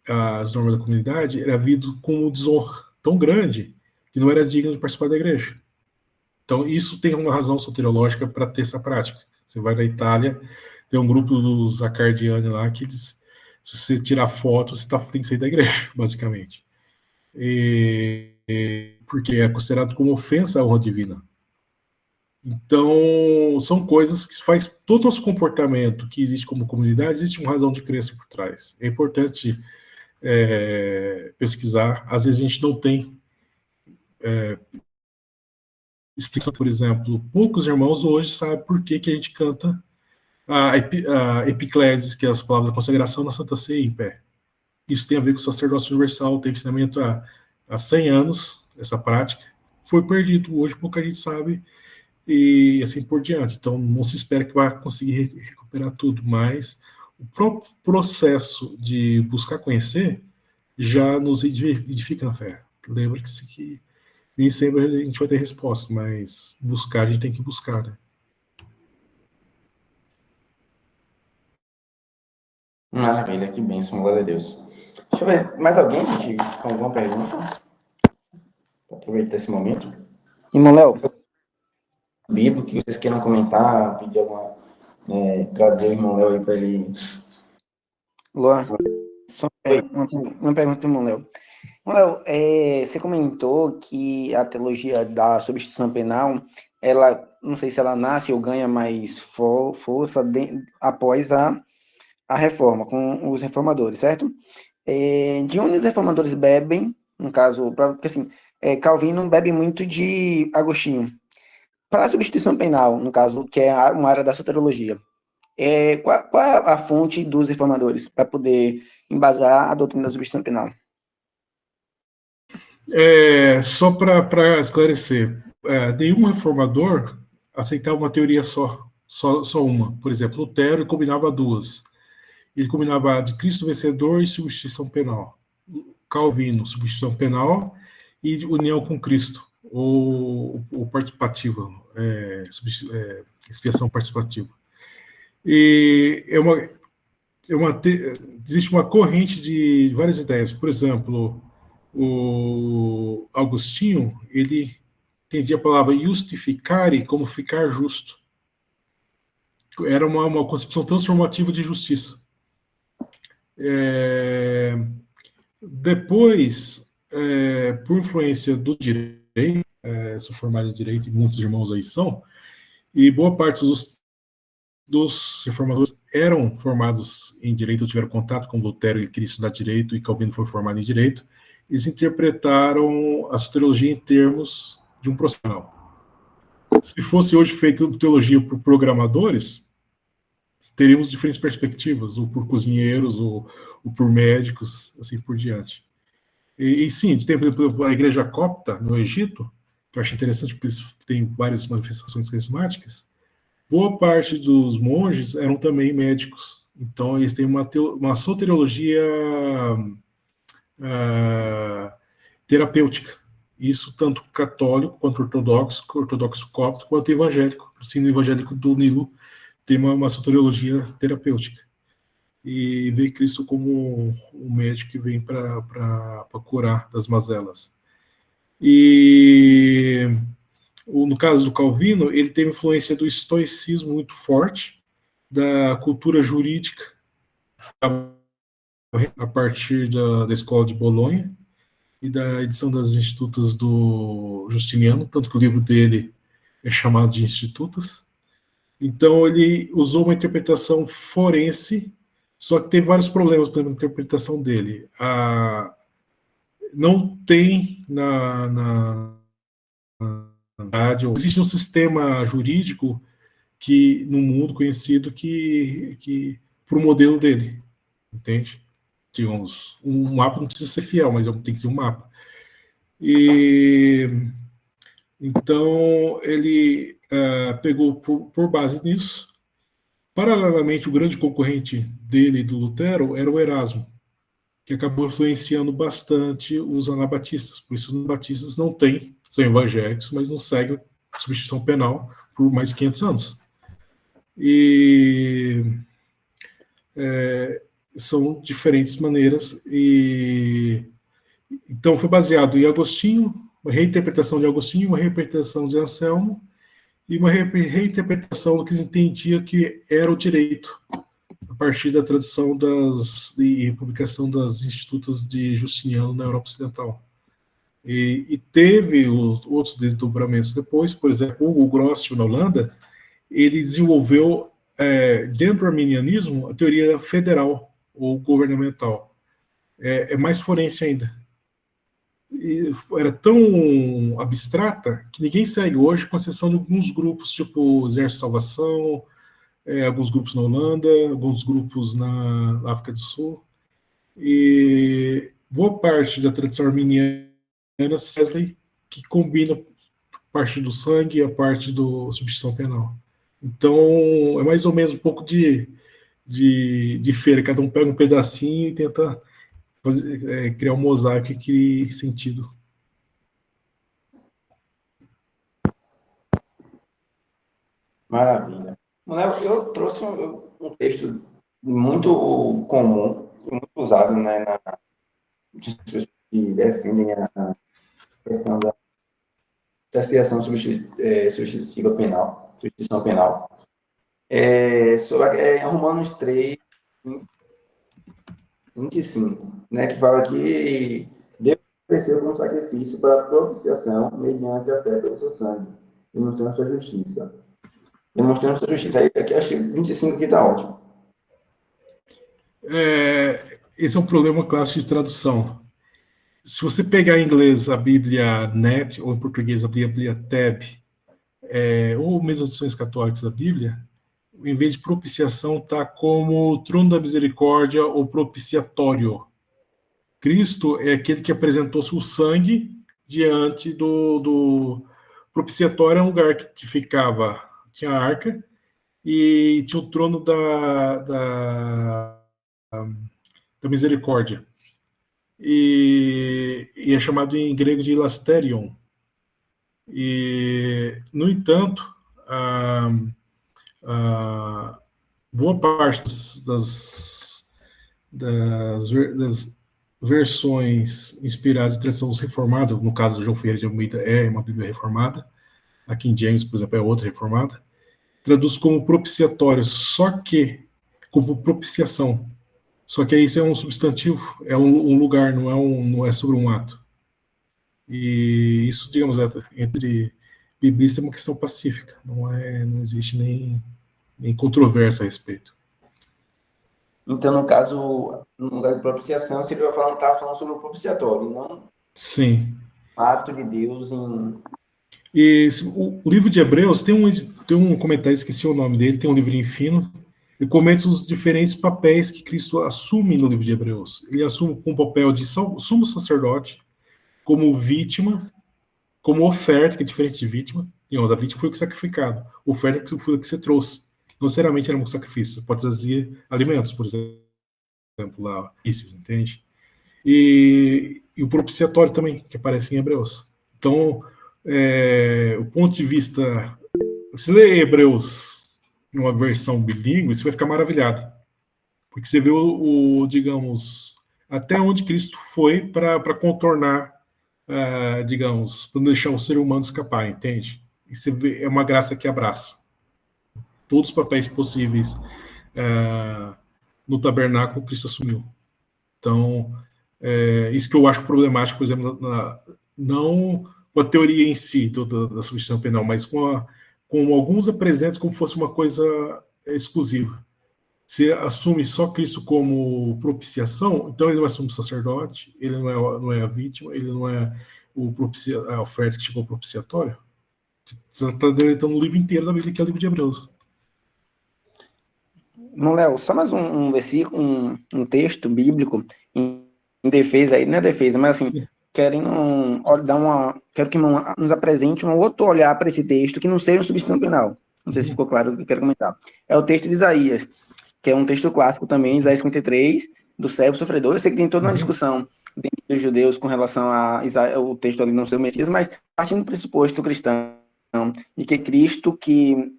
as normas da comunidade, era visto como desonra tão grande que não era digno de participar da igreja. Então, isso tem uma razão soteriológica para ter essa prática. Você vai na Itália, tem um grupo dos Accardiani lá que diz, se você tirar foto, você tem que sair da igreja, basicamente. Porque é considerado como ofensa à honra divina. Então, são coisas que faz todo o nosso comportamento que existe como comunidade, existe uma razão de crença por trás. É importante pesquisar. Às vezes a gente não tem explicação, por exemplo, poucos irmãos hoje sabem por que a gente canta a epiclesis, que é as palavras da consagração, na Santa Ceia em pé. Isso tem a ver com o sacerdócio universal, tem ensinamento há 100 anos, essa prática. Foi perdido, hoje pouca gente sabe, e assim por diante. Então, não se espera que vá conseguir recuperar tudo, mas o próprio processo de buscar conhecer já nos edifica na fé. Lembre-se que nem sempre a gente vai ter resposta, mas buscar, a gente tem que buscar, né? Maravilha, que bênção, glória a Deus. Deixa eu ver, mais alguém, gente, com alguma pergunta? Vou aproveitar esse momento. Irmão Léo, Bíblia, que vocês queiram comentar, pedir alguma, trazer o irmão Léo aí para ele... Luan, só uma pergunta, irmão Léo. Léo, você comentou que a teologia da substituição penal, ela, não sei se ela nasce ou ganha mais força após a reforma, com os reformadores, certo? De onde os reformadores bebem, no caso, porque assim, Calvino bebe muito de Agostinho. Para a substituição penal, no caso, que é uma área da soteriologia, qual é a fonte dos reformadores para poder embasar a doutrina da substituição penal? Só para esclarecer, nenhum reformador aceitava uma teoria só uma. Por exemplo, Lutero combinava duas. Ele combinava a de Cristo vencedor e substituição penal. Calvino, substituição penal e união com Cristo, ou participativa, expiação participativa. E existe uma corrente de várias ideias. Por exemplo, o Agostinho, ele entendia a palavra justificare como ficar justo. Era uma concepção transformativa de justiça. Depois, por influência do direito, sou formado em direito e muitos irmãos aí são, e boa parte dos reformadores eram formados em direito, tiveram contato com Lutero, ele queria estudar direito, e Calvino foi formado em direito. Eles interpretaram a soteriologia em termos de um profissional. Se fosse hoje feito teologia por programadores, teríamos diferentes perspectivas, ou por cozinheiros, ou por médicos, assim por diante. E sim, tem, por exemplo, a igreja copta no Egito, que eu acho interessante, porque eles têm várias manifestações carismáticas. Boa parte dos monges eram também médicos. Então, eles têm uma soteriologia terapêutica. Isso tanto católico quanto ortodoxo copto, quanto evangélico. O sino evangélico do Nilo tem uma soteriologia terapêutica. E vê Cristo como um médico que vem para curar das mazelas. E no caso do Calvino, ele teve influência do estoicismo muito forte, da cultura jurídica, a partir da escola de Bolonha, e da edição das Institutas do Justiniano, tanto que o livro dele é chamado de Institutas. Então, ele usou uma interpretação forense, só que teve vários problemas com a interpretação dele. Não tem existe um sistema jurídico no mundo conhecido que para o modelo dele, entende? Digamos, um mapa não precisa ser fiel, mas tem que ser um mapa. E então ele pegou por base nisso. Paralelamente, o grande concorrente dele, do Lutero, era o Erasmo, que acabou influenciando bastante os anabatistas. Por isso, os anabatistas não têm, são evangélicos, mas não seguem substituição penal por mais de 500 anos. E são diferentes maneiras. Então, foi baseado em Agostinho, uma reinterpretação de Agostinho, uma reinterpretação de Anselmo, e uma reinterpretação do que se entendia que era o direito, a partir da tradução e publicação das Institutas de Justiniano na Europa Ocidental. E teve outros desdobramentos depois, por exemplo, o Grossio, na Holanda, ele desenvolveu, dentro do arminianismo, a teoria federal, ou governamental. É mais forense ainda. E era tão abstrata que ninguém segue hoje, com exceção de alguns grupos, tipo Exército de Salvação, alguns grupos na Holanda, alguns grupos na África do Sul. E boa parte da tradição arminiana, Wesley, que combina parte do sangue e a parte da substituição penal. Então, é mais ou menos um pouco de feira, cada um pega um pedacinho e tenta criar um mosaico que crie sentido. Maravilha. Eu trouxe um texto muito comum, muito usado, né, de pessoas que defendem a questão da expiação substitutiva penal, substituição penal. Sobre Romanos 3, 25, né, que fala que Deus ofereceu como sacrifício para a propiciação mediante a fé pelo seu sangue, demonstrando sua justiça. Demonstrando sua justiça. Aí, aqui, acho que 25 aqui está ótimo. Esse é um problema clássico de tradução. Se você pegar em inglês a Bíblia Net, ou em português a Bíblia Tab, ou mesmo as edições católicas da Bíblia, em vez de propiciação, está como trono da misericórdia ou propiciatório. Cristo é aquele que apresentou seu sangue diante do propiciatório, é um lugar que ficava, tinha a arca, e tinha o trono da misericórdia. E é chamado em grego de Lasterion. E, no entanto, boa parte das versões inspiradas em tradições reformadas, no caso do João Ferreira de Almeida é uma Bíblia reformada, a King James, por exemplo, é outra reformada, traduz como propiciatório, só que como propiciação. Só que isso é um substantivo, é um lugar, não é sobre um ato. E isso, digamos, entre biblistas é uma questão pacífica, não existe nem controvérsia a respeito. Então, no caso, no lugar de propiciação, você estava falando sobre o propiciatório, não Sim. o ato de Deus em... E o livro de Hebreus tem um comentário, esqueci o nome dele, tem um livrinho fino, e comenta os diferentes papéis que Cristo assume no livro de Hebreus. Ele assume com o papel de sumo sacerdote, como vítima, como oferta, que é diferente de vítima. A vítima foi o que sacrificado. A oferta foi o que você trouxe. Não necessariamente era um sacrifício. Você pode trazer alimentos, por exemplo, lá, isso, entende? E o propiciatório também, que aparece em Hebreus. Então, o ponto de vista... Se ler Hebreus em uma versão bilíngue, você vai ficar maravilhado. Porque você vê digamos, até onde Cristo foi para contornar, digamos, para não deixar o ser humano escapar, entende? E você vê, é uma graça que abraça todos os papéis possíveis no tabernáculo que Cristo assumiu. Então, isso que eu acho problemático, por exemplo, não com a teoria em si da substituição penal, mas com alguns apresentos como fosse uma coisa exclusiva. Você assume só Cristo como propiciação, então ele não é sumo sacerdote, ele não é a vítima, ele não é a oferta que chegou ao propiciatório. Você está deletando o livro inteiro da Bíblia, que é o livro de Hebreus. Não, Léo, só mais um versículo, um texto bíblico em defesa aí, não é defesa, mas assim, quero que nos apresente um outro olhar para esse texto que não seja uma substituição penal. Não sei se ficou claro o que eu quero comentar. É o texto de Isaías, que é um texto clássico também, Isaías 53, do servo sofredor. Eu sei que tem toda uma discussão dentro dos judeus com relação ao texto ali não ser o Messias, mas partindo do pressuposto cristão de que Cristo que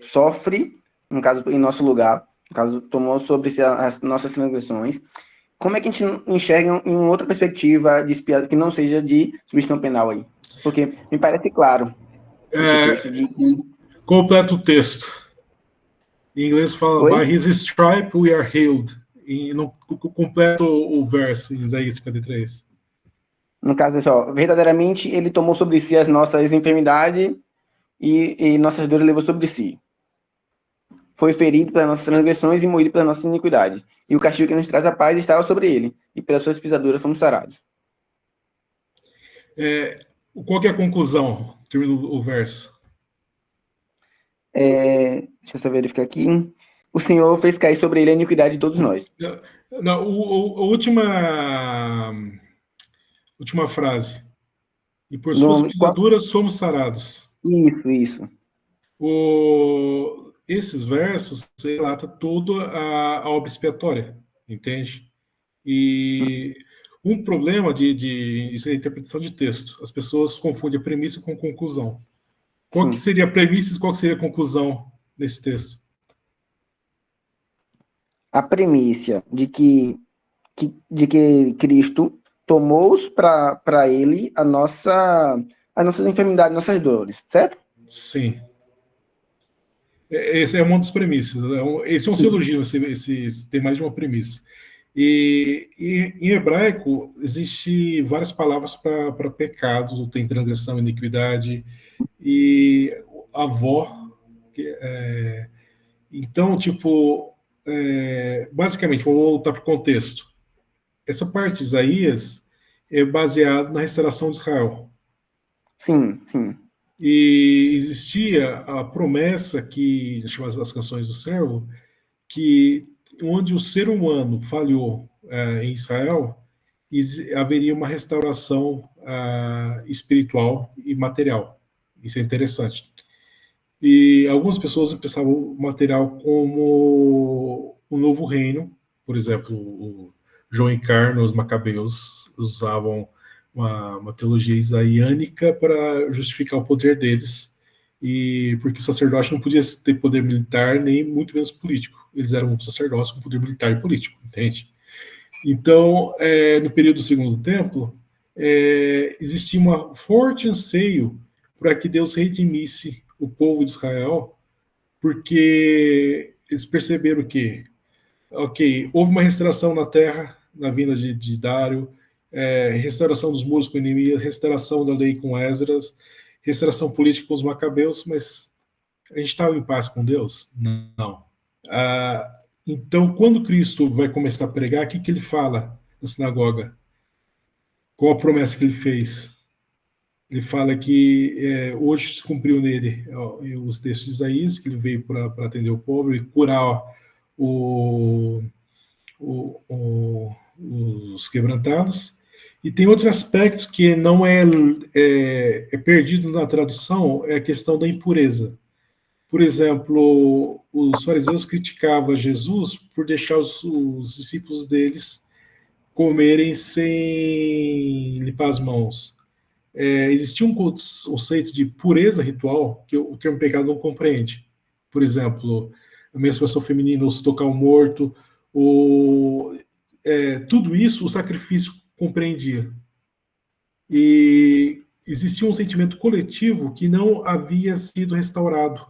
sofre, no caso, em nosso lugar, no caso, tomou sobre si as nossas transgressões, como é que a gente enxerga em uma outra perspectiva de expiação, que não seja de substituição penal aí? Porque me parece claro esse texto Completa o texto. Em inglês fala, by his stripe we are healed. E não completa o verso em Isaías 53. No caso, é só, verdadeiramente ele tomou sobre si as nossas enfermidades e nossas dores levou sobre si. Foi ferido pelas nossas transgressões e moído pelas nossas iniquidades. E o castigo que nos traz a paz estava sobre ele. E pelas suas pisaduras fomos sarados. Qual que é a conclusão? Termina o verso. Deixa eu só verificar aqui. O Senhor fez cair sobre ele a iniquidade de todos nós. A última frase. E por suas pisaduras fomos sarados. Isso. Esses versos relata toda a obra expiatória, entende? E um problema isso é a interpretação de texto. As pessoas confundem a premissa com a conclusão. Qual que seria a premissa e qual que seria a conclusão desse texto? A premissa de que Cristo tomou para ele as nossas enfermidades, nossas dores, certo? Sim. Essa é uma das premissas. Esse é um silogismo, esse tem mais de uma premissa. E em hebraico, existe várias palavras para pecados, tem transgressão, iniquidade, e avó. Então, tipo, basicamente, vou voltar para o contexto. Essa parte de Isaías é baseada na restauração de Israel. Sim, sim. E existia a promessa que, chama as canções do servo, que onde o ser humano falhou em Israel, haveria uma restauração espiritual e material. Isso é interessante. E algumas pessoas pensavam o material como o novo reino, por exemplo, o João Encarna, os macabeus usavam uma teologia isaiânica para justificar o poder deles, e porque o sacerdote não podia ter poder militar nem muito menos político. Eles eram sacerdotes com poder militar e político, entende? Então, no período do Segundo Templo, existia um forte anseio para que Deus redimisse o povo de Israel, porque eles perceberam que, ok, houve uma restauração na terra, na vinda de Dário, restauração dos muros com Neemias, restauração da lei com Esdras, restauração política com os macabeus, mas a gente estava em paz com Deus? Não. Então, quando Cristo vai começar a pregar, o que ele fala na sinagoga? Qual a promessa que ele fez? Ele fala que hoje se cumpriu nele os textos de Isaías, que ele veio para atender o pobre e curar os quebrantados. E tem outro aspecto que não é perdido na tradução, é a questão da impureza. Por exemplo, os fariseus criticavam Jesus por deixar os discípulos deles comerem sem limpar as mãos. Existia um conceito de pureza ritual que o termo pecado não compreende. Por exemplo, a menstruação feminina, ou se tocar um morto, tudo isso o sacrifício compreendia. E existia um sentimento coletivo que não havia sido restaurado.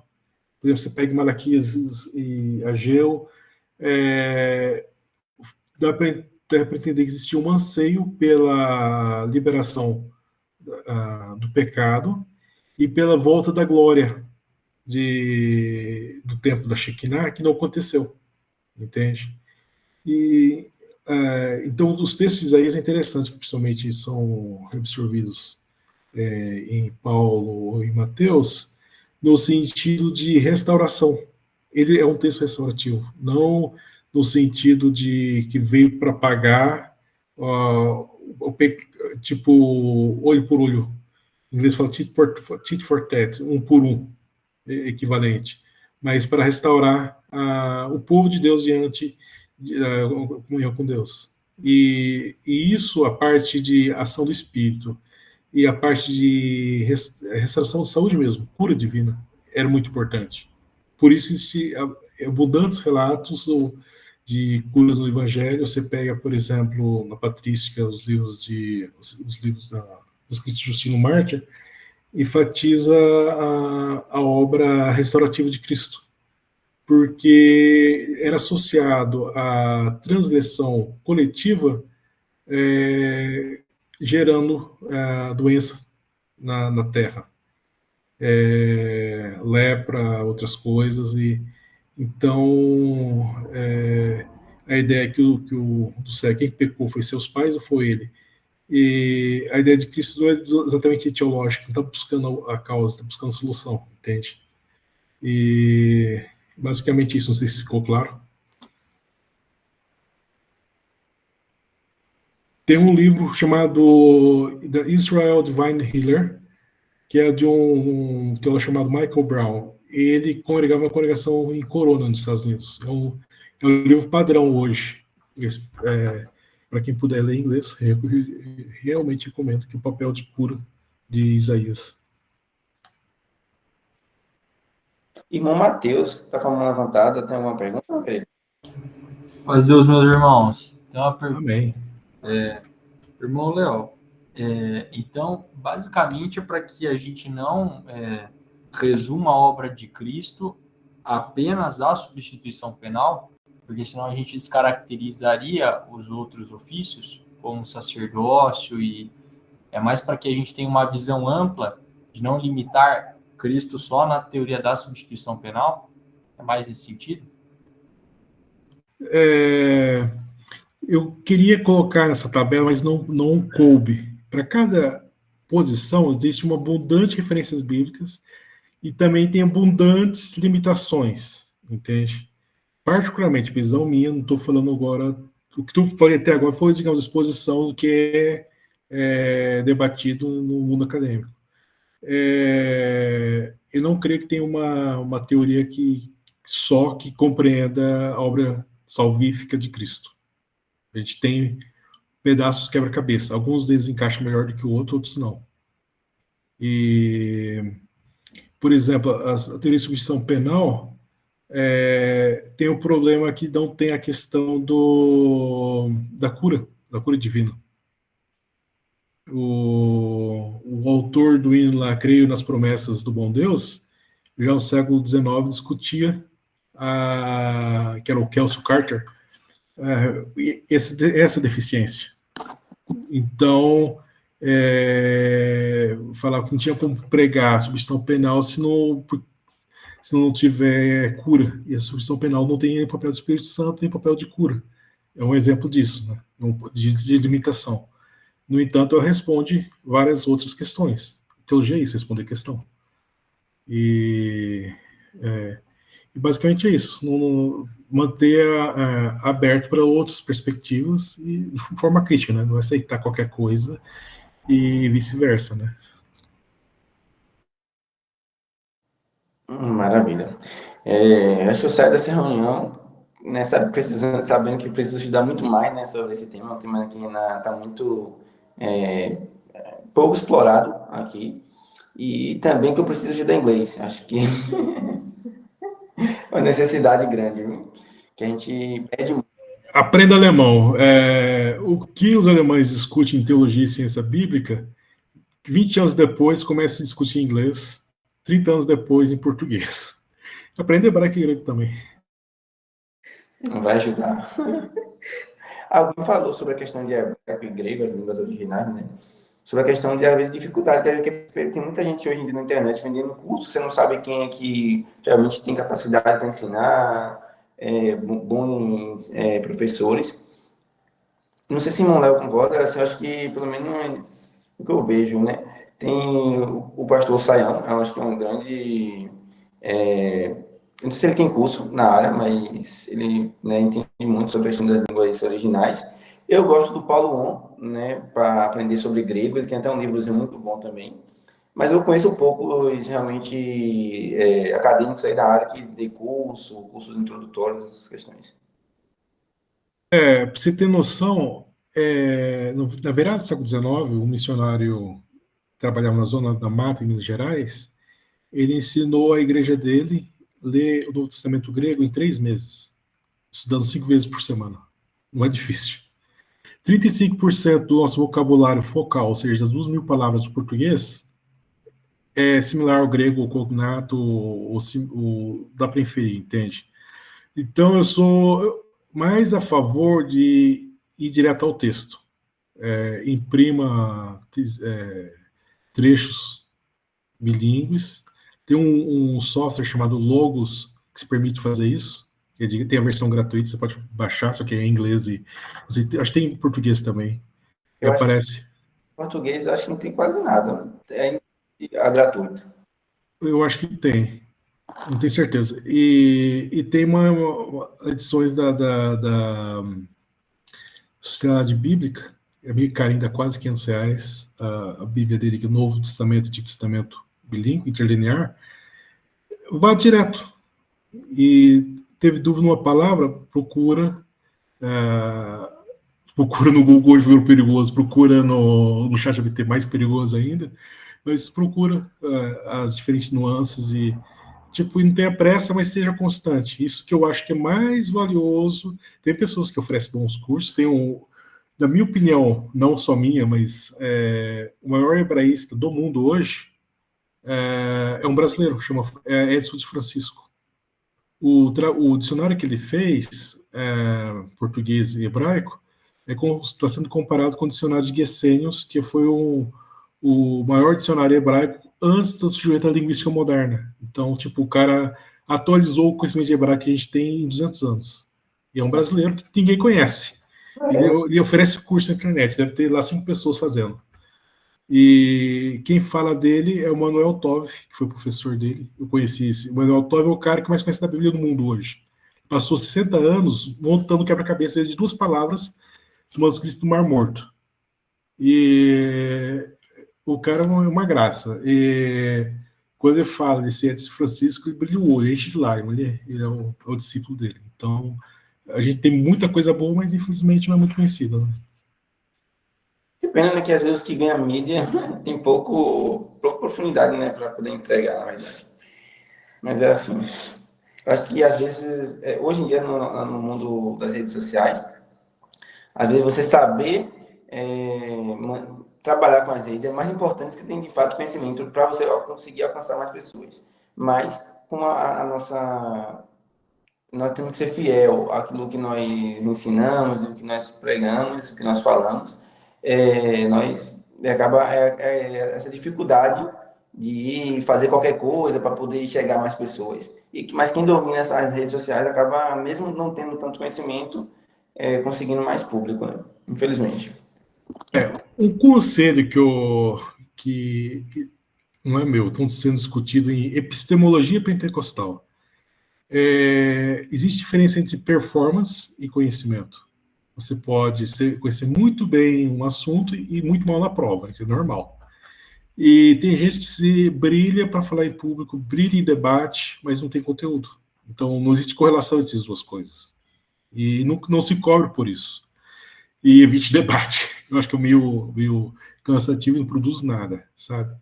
Por exemplo, você pega Malaquias e Ageu, dá para entender que existia um anseio pela liberação do pecado e pela volta da glória do templo da Shekinah, que não aconteceu, entende? E então os textos de Isaías é interessante, principalmente são absorvidos em Paulo ou em Mateus, no sentido de restauração. Ele é um texto restaurativo, não no sentido de que veio para pagar tipo olho por olho. Em inglês fala tit for tat, um por um, equivalente. Mas para restaurar o povo de Deus diante da comunhão com Deus. E isso, a parte de ação do Espírito e a parte de restauração de saúde mesmo, cura divina, era muito importante. Por isso existem abundantes relatos de curas no Evangelho. Você pega, por exemplo, na Patrística, os livros escritos de Justino Mártir, enfatiza a obra restaurativa de Cristo, porque era associado à transgressão coletiva, gerando doença na terra, lepra, outras coisas, e então a ideia é que do cego, quem pecou foi seus pais ou foi ele? E a ideia de Cristo não é exatamente etiológica, não está buscando a causa, está buscando a solução, entende? E basicamente isso, não sei se ficou claro. Tem um livro chamado The Israel Divine Healer, que é de um teólogo chamado Michael Brown. Ele congregava uma congregação em Corona, nos Estados Unidos. É um livro padrão hoje. Para quem puder ler em inglês, realmente recomendo que o papel de cura de Isaías. Irmão Mateus, está com a mão levantada, tem alguma pergunta? Paz Deus, meus irmãos. Tem uma pergunta. Amém. Irmão Léo, então, basicamente, é para que a gente não resuma a obra de Cristo apenas à substituição penal, porque senão a gente descaracterizaria os outros ofícios, como sacerdócio, e é mais para que a gente tenha uma visão ampla de não limitar Cristo só na teoria da substituição penal? É mais nesse sentido? Eu queria colocar nessa tabela, mas não coube. Para cada posição, existe uma abundante referências bíblicas e também tem abundantes limitações, entende? Particularmente, visão minha, não estou falando agora. O que tu falei até agora foi, digamos, exposição do que é debatido no mundo acadêmico. Eu não creio que tenha uma teoria que compreenda a obra salvífica de Cristo. A gente tem pedaços quebra-cabeça. Alguns deles encaixam melhor do que o outro, outros não. E, por exemplo, a teoria de substituição penal tem o problema que não tem a questão da cura divina. O autor do hino lá, Creio nas Promessas do Bom Deus, já no século XIX discutia, que era o Kelso Carter, essa deficiência. Então, falava que não tinha como pregar a substituição penal se não tiver cura. E a substituição penal não tem papel do Espírito Santo, nem papel de cura. É um exemplo disso, né? de limitação. No entanto, ela responde várias outras questões. Teologia é isso, responder questão. E basicamente é isso. Manter aberto para outras perspectivas e de forma crítica, né? Não aceitar qualquer coisa e vice-versa, né? Maravilha. Acho que eu saio dessa reunião, né, sabendo que preciso estudar muito mais, né, sobre esse tema. O tema aqui está muito pouco explorado aqui. E também que eu preciso estudar inglês. Acho que é uma necessidade grande, viu? Que a gente pede muito. Aprenda alemão. O que os alemães discutem em teologia e ciência bíblica, 20 anos depois começa a discutir em inglês, 30 anos depois em português. Aprender hebraico e grego também. Vai ajudar. Alguém falou sobre a questão de hebraico e grego, as línguas originais, né? Sobre a questão de, às vezes, dificuldade, que tem muita gente hoje em dia na internet vendendo curso, você não sabe quem é que realmente tem capacidade para ensinar, bons professores. Não sei se o Léo concorda, assim, eu acho que, pelo menos, o que eu vejo, né? Tem o pastor Sayão, eu acho que é um grande... eu não sei se ele tem curso na área, mas ele, né, entende muito sobre a questão das línguas originais. Eu gosto do Paulo On, né, para aprender sobre grego. Ele tem até um livrozinho muito bom também. Mas eu conheço poucos realmente acadêmicos aí da área que dê cursos introdutórios, essas questões. Para você ter noção, na virada do século XIX, um missionário que trabalhava na zona da mata, em Minas Gerais, ele ensinou a igreja dele a ler o Novo Testamento grego em 3 meses, estudando 5 vezes por semana. Não é difícil. 35% do nosso vocabulário focal, ou seja, das 2.000 palavras de português, é similar ao grego, ou cognato, dá para inferir, entende? Então, eu sou mais a favor de ir direto ao texto. Imprima trechos bilíngues. Tem um software chamado Logos que se permite fazer isso. Tem a versão gratuita, você pode baixar, só que é em inglês e acho que tem em português também. Eu aparece. Acho que em português acho que não tem quase nada. É gratuito. Eu acho que tem. Não tenho certeza. E tem edições da Sociedade Bíblica, é meio carinho, dá quase R$500, a Bíblia dele, que é o Novo Testamento e Antigo Testamento bilíngue, interlinear, vá direto. E teve dúvida numa palavra, procura no Google, hoje virou perigoso, procura no ChatGPT, mais perigoso ainda, mas procura as diferentes nuances e não tenha pressa, mas seja constante. Isso que eu acho que é mais valioso. Tem pessoas que oferecem bons cursos, na minha opinião, não só minha, mas o maior hebraísta do mundo hoje é um brasileiro, chama Edson de Francisco. o dicionário que ele fez, português e hebraico, está sendo comparado com o dicionário de Gesenius, que foi o maior dicionário hebraico antes do surgimento da linguística moderna. Então, tipo, o cara atualizou o conhecimento de hebraico que a gente tem em 200 anos. E é um brasileiro que ninguém conhece. Ele oferece curso na internet, deve ter lá 5 pessoas fazendo. E quem fala dele é o Manuel Tove, que foi professor dele. Eu conheci esse. O Manuel Tove é o cara que mais conhece da Bíblia do mundo hoje. Passou 60 anos montando quebra-cabeça de 2 palavras dos manuscritos do Mar Morto. E o cara é uma graça. E quando ele fala de ser de Francisco, ele brilha o olho, enche de lágrimas. Ele é o discípulo dele. Então, a gente tem muita coisa boa, mas infelizmente não é muito conhecida, né? Que pena, né, que às vezes os que ganham mídia tem pouco profundidade, né, para poder entregar, na verdade. Mas é assim. Eu acho que às vezes, hoje em dia, no mundo das redes sociais, às vezes você saber trabalhar com as redes é mais importante que tem de fato conhecimento para você conseguir alcançar mais pessoas. Mas com a nossa... Nós temos que ser fiel àquilo que nós ensinamos, o que nós pregamos, o que nós falamos. Nós acaba essa dificuldade de fazer qualquer coisa para poder chegar a mais pessoas. Mas quem domina essas redes sociais acaba, mesmo não tendo tanto conhecimento, conseguindo mais público, né? Infelizmente. Um conselho que não é meu, estão sendo discutido em epistemologia pentecostal. Existe diferença entre performance e conhecimento. Você pode conhecer muito bem um assunto e muito mal na prova, isso é normal. E tem gente que se brilha para falar em público, brilha em debate, mas não tem conteúdo. Então, não existe correlação entre as duas coisas. E não se cobre por isso. E evite debate. Eu acho que é meio cansativo e não produz nada, sabe?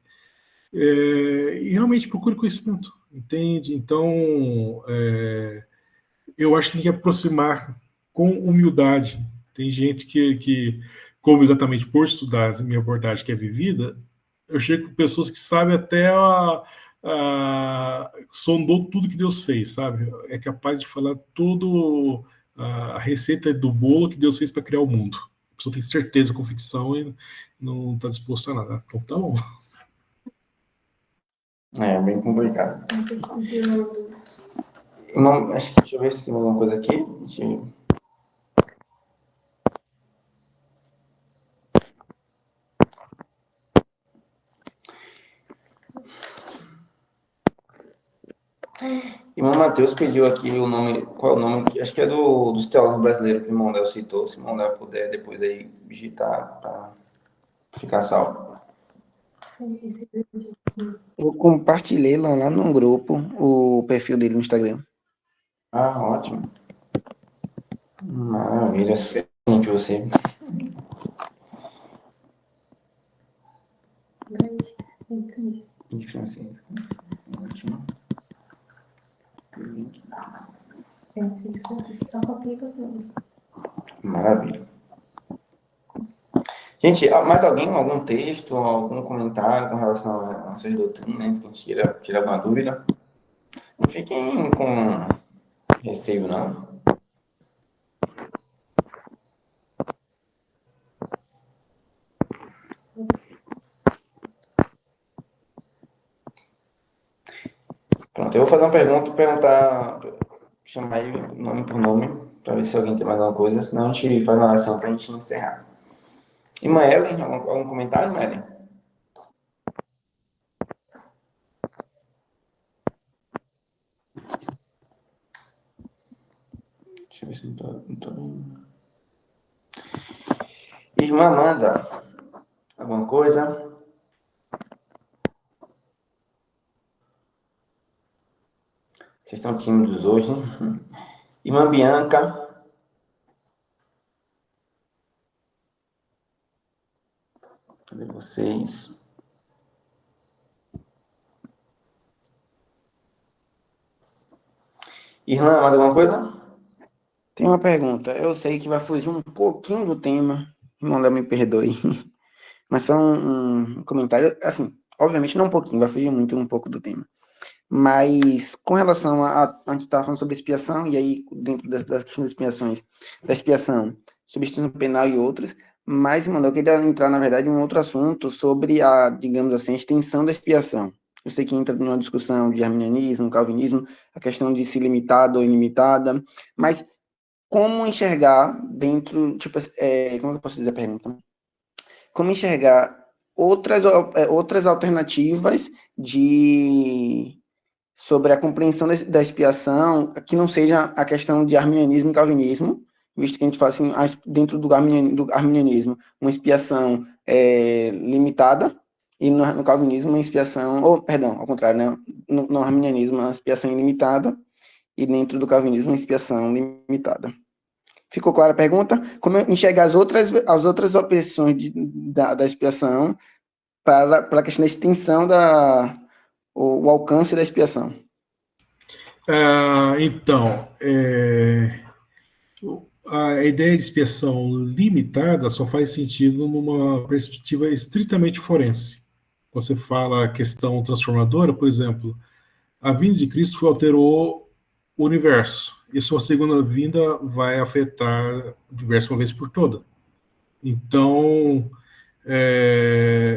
E realmente procure conhecimento, entende? Então, eu acho que tem que aproximar com humildade. Tem gente que como exatamente por estudar a minha abordagem que é vivida, eu chego com pessoas que sabem até sondou tudo que Deus fez, sabe? É capaz de falar tudo a receita do bolo que Deus fez para criar o mundo. A pessoa tem certeza, convicção e não está disposto a nada. Então, tá bom. É bem complicado. Deixa eu ver se tem alguma coisa aqui. Irmão Matheus pediu aqui o nome, qual é o nome? Acho que é dos teólogos brasileiros que o irmão Léo citou. Se o irmão Léo puder depois aí digitar para ficar salvo. Eu compartilhei lá no grupo o perfil dele no Instagram. Ah, ótimo. Maravilha, de você. De francês. Ótimo. Maravilha. Gente, mais algum texto, algum comentário com relação a essas doutrinas, que a gente tira alguma dúvida? Não fiquem com receio, não. Pronto, eu vou fazer uma perguntar, chamar aí nome por nome, para ver se alguém tem mais alguma coisa, senão a gente faz uma oração para a gente encerrar. E Maelen, algum comentário, Maelen? Deixa eu ver se não tô... Irmã Amanda, alguma coisa? Vocês estão tímidos hoje, hein? Irmã Bianca. Cadê vocês? Irmã, mais alguma coisa? Tem uma pergunta. Eu sei que vai fugir um pouquinho do tema. Irmão Léo, me perdoe. Mas só um comentário, assim, obviamente não um pouquinho, vai fugir muito um pouco do tema. Mas com relação a gente estava falando sobre expiação, e aí dentro das questões das expiações, da expiação, substituição penal e outras, mas, mano, eu queria entrar, na verdade, em um outro assunto sobre a, digamos assim, a extensão da expiação. Eu sei que entra numa discussão de arminianismo, calvinismo, a questão de se limitada ou ilimitada, mas como enxergar dentro, tipo, como eu posso dizer a pergunta? Como enxergar outras alternativas sobre a compreensão da expiação, que não seja a questão de arminianismo e calvinismo, visto que a gente fala assim, dentro do arminianismo, uma expiação limitada, e no calvinismo, uma expiação, ou, perdão, ao contrário, né? No arminianismo, uma expiação ilimitada, e dentro do calvinismo, uma expiação limitada. Ficou clara a pergunta? Como enxergar as outras opções da expiação para a questão da extensão o alcance da expiação? Então, a ideia de expiação limitada só faz sentido numa perspectiva estritamente forense. Você fala a questão transformadora, por exemplo, a vinda de Cristo alterou o universo, e sua segunda vinda vai afetar o universo uma vez por toda. Então,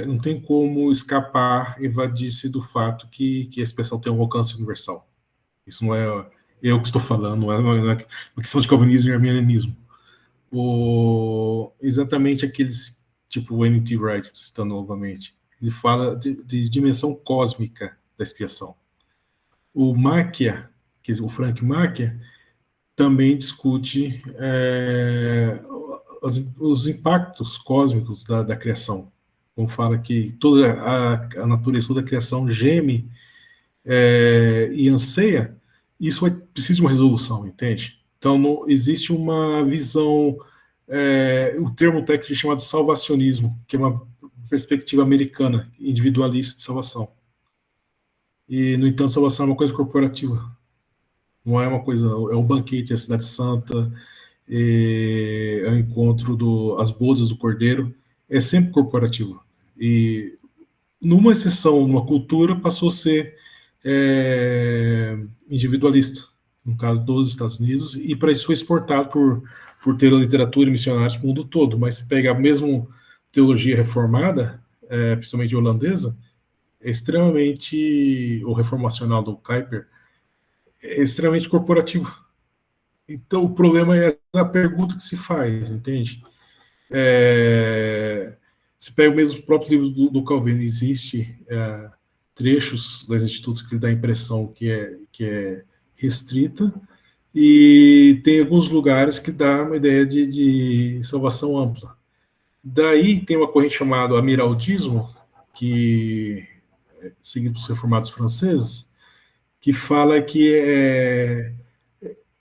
não tem como escapar, evadir-se do fato que a expiação tem um alcance universal. Isso não é eu que estou falando, não é uma questão de calvinismo e arminianismo. Exatamente aqueles, tipo o N.T. Wright, citando novamente, ele fala de dimensão cósmica da expiação. O Macchia, o Frank Macchia, também discute os impactos cósmicos da criação. Como fala que toda a natureza, toda a criação geme e anseia, isso precisa de uma resolução, entende? Então, existe uma visão, o termo técnico é chamado salvacionismo, que é uma perspectiva americana, individualista de salvação. E, no entanto, salvação é uma coisa corporativa. Não é uma coisa, é um banquete, é a Cidade Santa, é o encontro as bodas do Cordeiro, é sempre corporativo. E, numa exceção, numa cultura, passou a ser individualista, no caso dos Estados Unidos, e para isso foi exportado por ter a literatura e missionários para o mundo todo. Mas se pega a mesma teologia reformada, principalmente holandesa, é extremamente, ou reformacional do Kuyper, é extremamente corporativo. Então o problema é a pergunta que se faz, entende? Se pega mesmo os próprios livros do Calvino, existe trechos das institutos que dá a impressão que é restrita, e tem alguns lugares que dá uma ideia de salvação ampla. Daí tem uma corrente chamada amiraldismo, que é seguido pelos reformados franceses, que fala que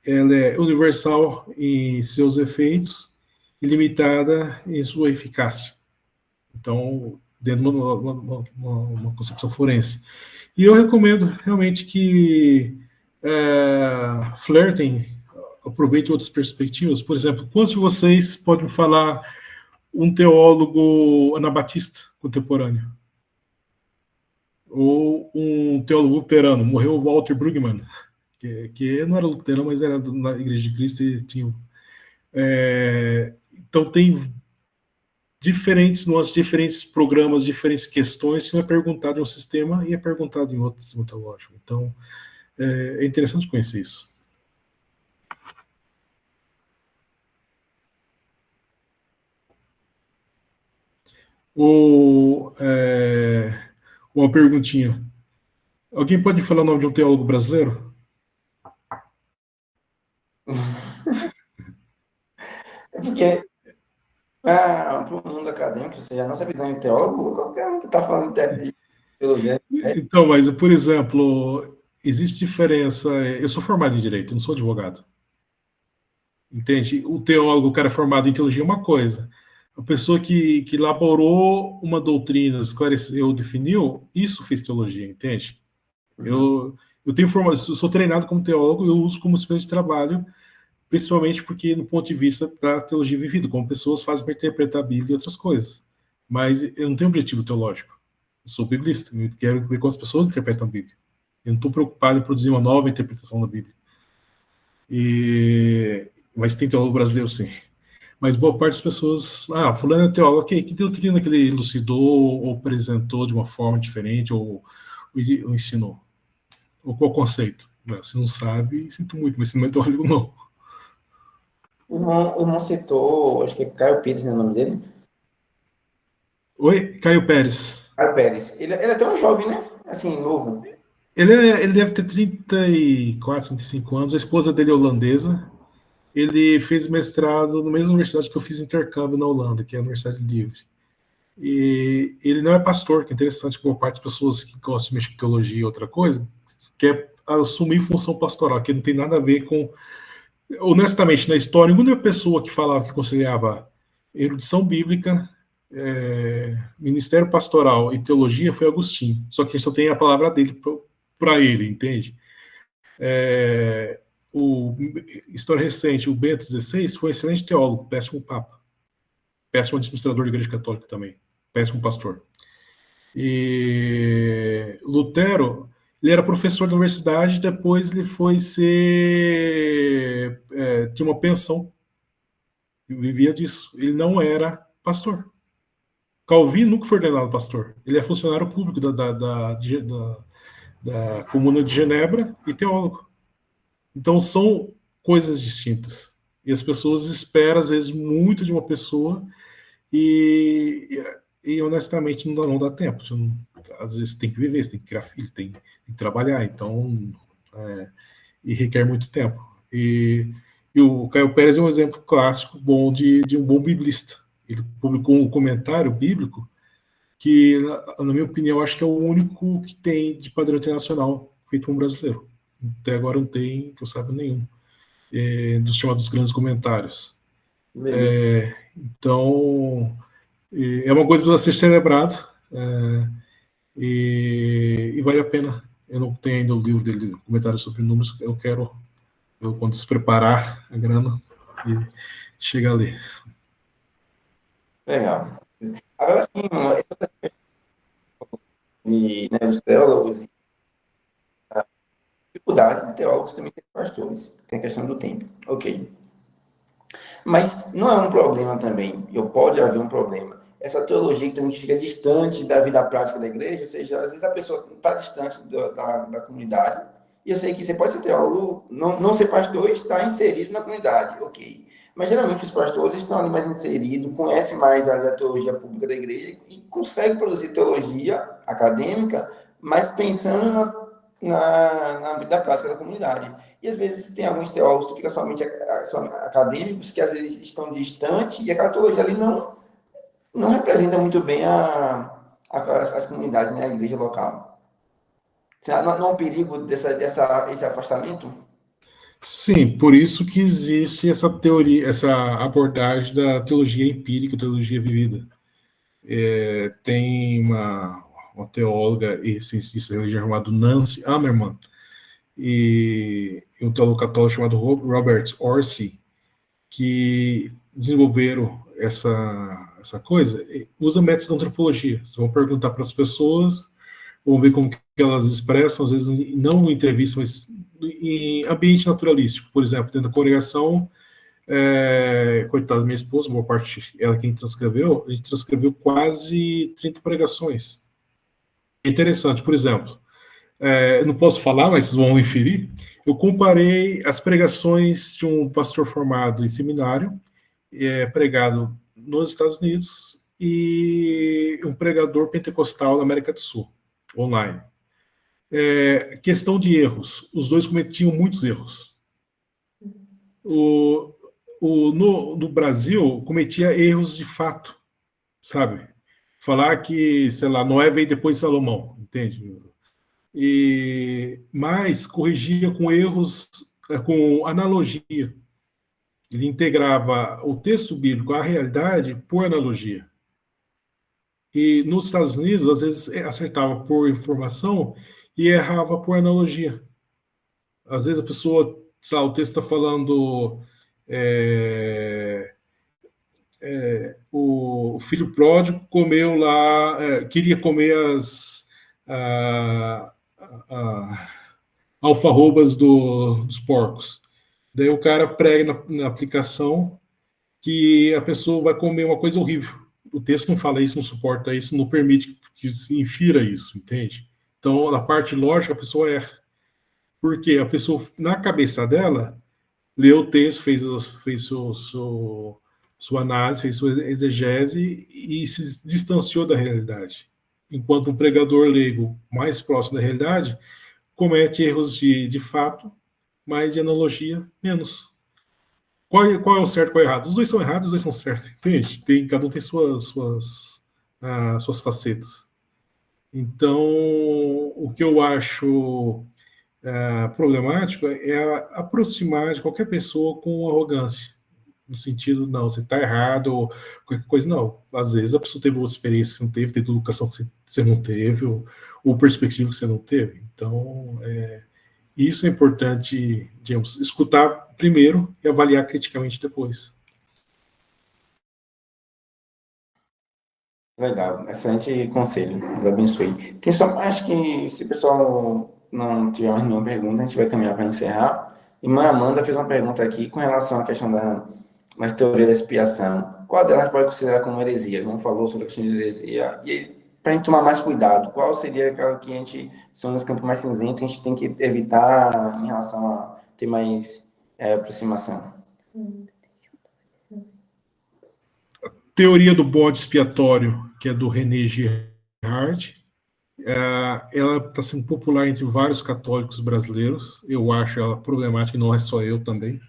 ela é universal em seus efeitos e limitada em sua eficácia. Então, dentro de uma concepção forense. E eu recomendo realmente que flertem, aproveitem outras perspectivas. Por exemplo, quantos de vocês podem falar um teólogo anabatista contemporâneo? Ou um teólogo luterano? Morreu o Walter Brueggemann, que não era luterano, mas era na Igreja de Cristo e tinha... então tem diferentes programas, diferentes questões, que não é perguntado em um sistema e é perguntado em outro sistema teológico. Então, é interessante conhecer isso. Uma perguntinha. Alguém pode falar o nome de um teólogo brasileiro? É porque, para o mundo acadêmico, ou seja, a nossa visão de teólogo, qualquer um que está falando de teologia. Então, mas, por exemplo, existe diferença. Eu sou formado em Direito, não sou advogado. Entende? O teólogo, o cara formado em teologia é uma coisa. A pessoa que elaborou uma doutrina, esclareceu, definiu, isso fez teologia, entende? Eu tenho formação, sou treinado como teólogo, eu uso como instrumento de trabalho, principalmente porque, no ponto de vista da teologia vivida, como pessoas fazem para interpretar a Bíblia e outras coisas. Mas eu não tenho objetivo teológico. Eu sou biblista, eu quero ver como as pessoas interpretam a Bíblia. Eu não estou preocupado em produzir uma nova interpretação da Bíblia. Mas tem teólogo brasileiro, sim. Mas boa parte das pessoas... fulano é teólogo, ok, que doutrina que ele elucidou ou apresentou de uma forma diferente ou ensinou? Ou qual conceito? Se não sabe, sinto muito, mas se não é teólogo, não. O irmão citou, acho que é Caio Pires, né, o nome dele? Oi, Caio Pérez. Caio Pérez. Ele é até um jovem, né? Assim, novo. Ele deve ter 34, 35 anos. A esposa dele é holandesa. Ele fez mestrado na mesma universidade que eu fiz intercâmbio na Holanda, que é a Universidade Livre. E ele não é pastor, que é interessante, boa parte das pessoas que gostam de mexer com teologia e outra coisa, quer assumir função pastoral, que não tem nada a ver com... Honestamente, na história, a única pessoa que falava que conciliava erudição bíblica, ministério pastoral e teologia foi Agostinho. Só que a gente só tem a palavra dele para ele, entende? História recente, o Bento XVI foi um excelente teólogo, péssimo papa, péssimo administrador da Igreja Católica também, péssimo pastor. E Lutero, ele era professor da universidade, depois ele foi tinha uma pensão, vivia disso. Ele não era pastor. Calvin nunca foi ordenado pastor. Ele é funcionário público da Comuna de Genebra e teólogo. Então são coisas distintas. E as pessoas esperam, às vezes, muito de uma pessoa e honestamente, não dá tempo. Às vezes tem que viver, você tem que criar filho, tem que trabalhar. Então, e requer muito tempo. E o Caio Pérez é um exemplo clássico bom de um bom biblista. Ele publicou um comentário bíblico que, na minha opinião, acho que é o único que tem de padrão internacional feito por um brasileiro. Até agora não tem, que eu saiba, nenhum. Dos chamados grandes comentários. Então, é uma coisa para ser celebrado e vale a pena. Eu não tenho ainda o livro dele, comentários sobre números, quando se preparar a grana e chegar a ler. Legal. Agora sim, os teólogos, a dificuldade de teólogos também ser pastores, tem a questão do tempo, ok. Mas não é um problema também, ou pode haver um problema, essa teologia que também fica distante da vida prática da igreja, ou seja, às vezes a pessoa está distante da comunidade, e eu sei que você pode ser teólogo, não ser pastor e estar inserido na comunidade, ok. Mas geralmente os pastores estão ali mais inseridos, conhecem mais a teologia pública da igreja e conseguem produzir teologia acadêmica, mas pensando na vida prática da comunidade. E às vezes tem alguns teólogos que ficam somente acadêmicos, que às vezes estão distantes, e aquela teologia ali não representa muito bem as comunidades, né, a igreja local. Não há um perigo esse afastamento? Sim, por isso que existe essa teoria, essa abordagem da teologia empírica, teologia vivida. Tem uma teóloga e cientista religiosa chamada Nancy Ammerman e um teólogo católico chamado Robert Orsi, que desenvolveram essa coisa, usa métodos de antropologia. Vocês vão perguntar para as pessoas, vão ver como que elas expressam, às vezes não em entrevista, mas em ambiente naturalístico. Por exemplo, dentro da congregação, coitada da minha esposa, boa parte, ela quem transcreveu, a gente transcreveu quase 30 pregações. É interessante, por exemplo, eu não posso falar, mas vocês vão inferir, eu comparei as pregações de um pastor formado em seminário, pregado nos Estados Unidos, e um pregador pentecostal da América do Sul, online. Questão de erros, os dois cometiam muitos erros. No Brasil, cometia erros de fato, sabe? Falar que, sei lá, Noé veio depois de Salomão, entende? Mas corrigia com erros, com analogia. Ele integrava o texto bíblico à realidade por analogia. E nos Estados Unidos, às vezes, acertava por informação e errava por analogia. Às vezes a pessoa, sei lá, o texto está falando o filho pródigo comeu lá, queria comer alfarrobas dos porcos. Daí o cara prega na aplicação que a pessoa vai comer uma coisa horrível. O texto não fala isso, não suporta isso, não permite que se infira isso, entende? Então, na parte lógica, a pessoa erra. Porque a pessoa, na cabeça dela, leu o texto, fez sua análise, fez sua exegese e se distanciou da realidade. Enquanto um pregador leigo, mais próximo da realidade, comete erros de fato, mas de analogia, menos. Qual é o certo e qual é o errado? Os dois são errados, os dois são certos, entende? Cada um tem suas facetas. Então, o que eu acho problemático é aproximar de qualquer pessoa com arrogância. No sentido, não, você está errado, ou qualquer coisa, não. Às vezes a pessoa teve outra experiência que você não teve, teve educação que você não teve, ou perspectiva que você não teve. Então, isso é importante, digamos, escutar primeiro e avaliar criticamente depois. Legal, excelente conselho, Deus abençoe. Tem só, acho que se o pessoal não tiver mais nenhuma pergunta, a gente vai caminhar para encerrar. Irmã Amanda fez uma pergunta aqui com relação à questão da teoria da expiação. Qual delas pode considerar como heresia? Não falou sobre a questão de heresia. E para a gente tomar mais cuidado, qual seria aquela que a gente, são os campos mais cinzentos, que a gente tem que evitar em relação a ter mais aproximação? Teoria do bode expiatório, que é do René Girard, ela está sendo popular entre vários católicos brasileiros. Eu acho ela problemática, não é só eu também.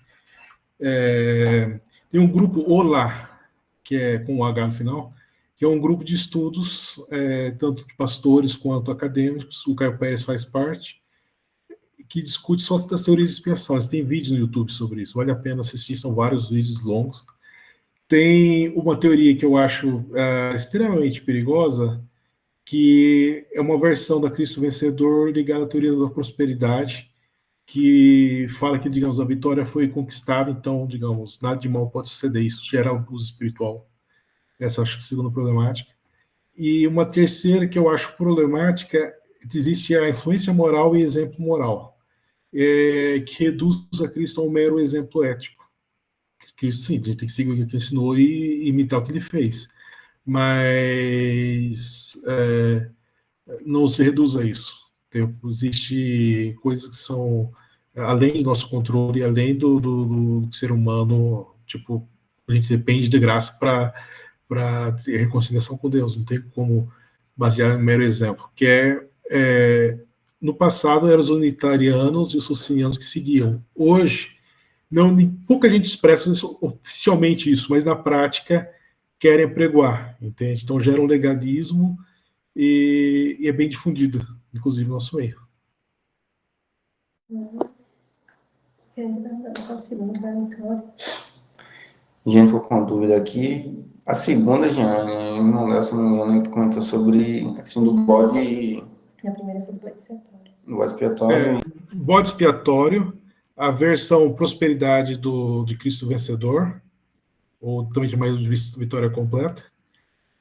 Tem um grupo Olá, que é com o H no final, que é um grupo de estudos, tanto de pastores quanto acadêmicos, o Caio Pérez faz parte, que discute só das teorias de expiação. Eles têm vídeos no YouTube sobre isso, vale a pena assistir, são vários vídeos longos. Tem uma teoria que eu acho extremamente perigosa, que é uma versão da Cristo Vencedor ligada à teoria da prosperidade, que fala que, digamos, a vitória foi conquistada, então, digamos, nada de mal pode suceder, isso gera abuso espiritual. Essa acho que é a segunda problemática. E uma terceira que eu acho problemática, existe a influência moral e exemplo moral, que reduz a Cristo a um mero exemplo ético. Que sim, a gente tem que seguir o que ele ensinou e imitar o que ele fez. Mas não se reduz a isso. Existe coisas que são além do nosso controle, além do ser humano, tipo, a gente depende de graça para ter reconciliação com Deus, não tem como basear em mero exemplo, que no passado eram os unitarianos e os socinianos que seguiam. Hoje, pouca gente expressa oficialmente isso, mas na prática querem pregoar, entende? Então gera um legalismo e é bem difundido, inclusive no nosso meio. Gente, ficou com dúvida aqui. A segunda, Jeane, não lembro, se não me engano, comentou sobre a questão do bode. A primeira foi do bode expiatório. Do bode expiatório. Bode expiatório, a versão prosperidade de Cristo Vencedor, ou também chamado de vitória completa,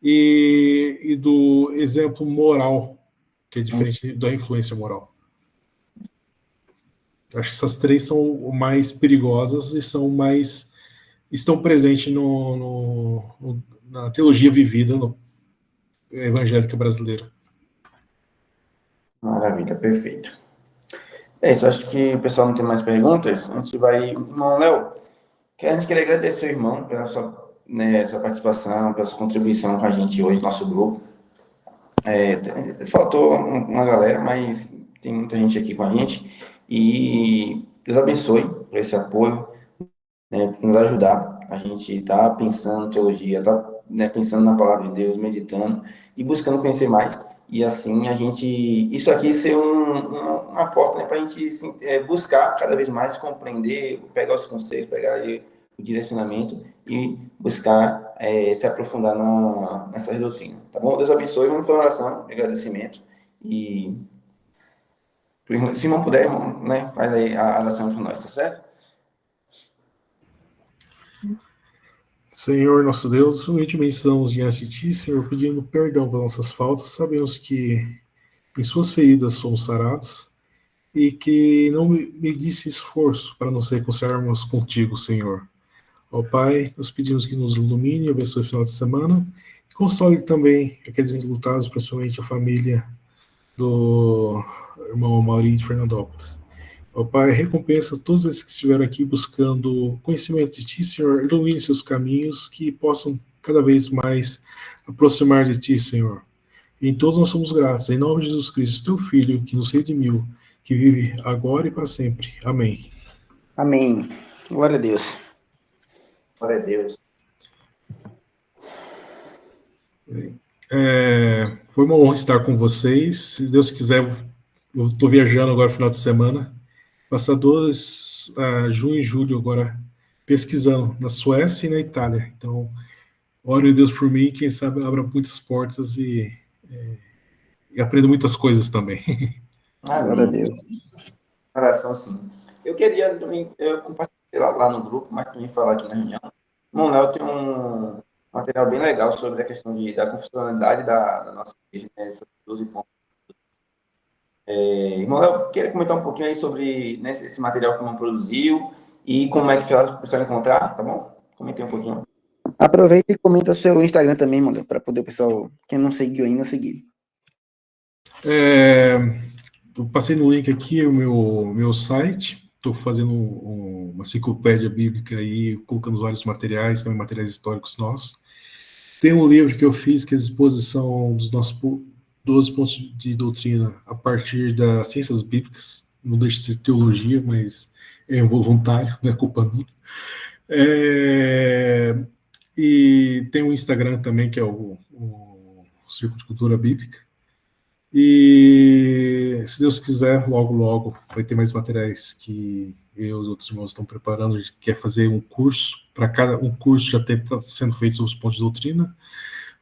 e do exemplo moral, que é diferente da influência moral. Acho que essas três são mais perigosas e estão presentes na teologia vivida evangélica brasileira. Maravilha, perfeito. É isso, acho que o pessoal não tem mais perguntas. A gente vai... Irmão Léo, a gente queria agradecer o irmão pela sua participação, pela sua contribuição com a gente hoje, nosso grupo. Faltou uma galera, mas tem muita gente aqui com a gente. E Deus abençoe por esse apoio, por nos ajudar. A gente está pensando em teologia, está pensando na palavra de Deus, meditando e buscando conhecer mais. E assim isso aqui ser uma porta para a gente buscar cada vez mais compreender, pegar os conceitos, pegar aí o direcionamento e buscar se aprofundar nessas doutrinas. Tá bom? Deus abençoe. Vamos fazer uma oração de agradecimento. E se não puder, irmão, faz aí a oração por nós, tá certo? Senhor, nosso Deus, humildemente estamos diante de Ti, Senhor, pedindo perdão pelas nossas faltas. Sabemos que Em suas feridas somos sarados, e que não me disse esforço para nos reconciliarmos contigo, Senhor. Ó Pai, nós pedimos que nos ilumine e abençoe o final de semana, e console também aqueles enlutados, principalmente a família do irmão Maurinho de Fernandópolis. Ó Pai, recompensa todos esses que estiveram aqui buscando conhecimento de Ti, Senhor, ilumine seus caminhos, que possam cada vez mais aproximar de Ti, Senhor. E em todos nós somos gratos, em nome de Jesus Cristo, Teu Filho, que nos redimiu, que vive agora e para sempre. Amém. Amém. Glória a Deus. Glória a Deus. Foi uma honra estar com vocês. Se Deus quiser, eu estou viajando agora no final de semana. Passar junho e julho agora pesquisando na Suécia e na Itália. Então, ore a Deus por mim, quem sabe abra muitas portas e aprenda muitas coisas também. Glória a Deus. Oração, sim. Eu queria também, eu compartilhei lá no grupo, mas também falar aqui na reunião. O Monel tem um material bem legal sobre a questão da confessionalidade da nossa igreja, né? 12 pontos. Monel, queria comentar um pouquinho aí sobre, né, esse material que o irmão produziu e como é que faz o pessoal encontrar, tá bom? Comentei um pouquinho. Aproveita e comenta o seu Instagram também, Monel, para poder o pessoal, quem não seguiu ainda, seguir. Eu passei no link aqui o meu site. Estou fazendo uma enciclopédia bíblica aí, colocando vários materiais, também materiais históricos nossos. Tem um livro que eu fiz, que é a exposição dos nossos 12 pontos de doutrina a partir das ciências bíblicas. Não deixa de ser teologia, mas é involuntário, não é culpa minha. E tem um Instagram também, que é o Círculo de Cultura Bíblica. E, se Deus quiser, logo vai ter mais materiais que eu e os outros irmãos estão preparando. A gente quer fazer um curso, para cada um curso já está sendo feito sobre os pontos de doutrina.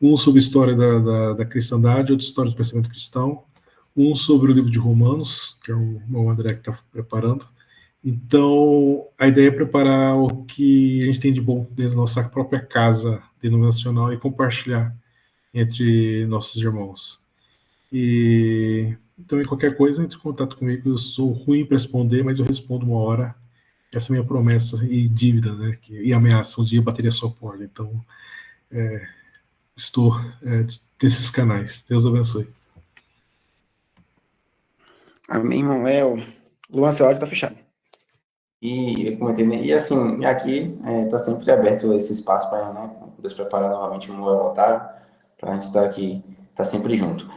Um sobre história da cristandade, outro história do pensamento cristão, um sobre o livro de Romanos, que é o irmão André que está preparando. Então, a ideia é preparar o que a gente tem de bom dentro da nossa própria casa denominacional e compartilhar entre nossos irmãos. E também qualquer coisa, entre em contato comigo. Eu sou ruim para responder, mas eu respondo uma hora. Essa é a minha promessa e dívida, né? E ameaça, um dia eu bateria a sua porta. Então, estou desses canais. Deus abençoe. Amém, irmão. Luan, essa hora está fechado. E eu comentei, né? E assim, aqui está sempre aberto esse espaço para, né, Deus preparar novamente um novo altar, para a gente estar aqui, estar sempre junto.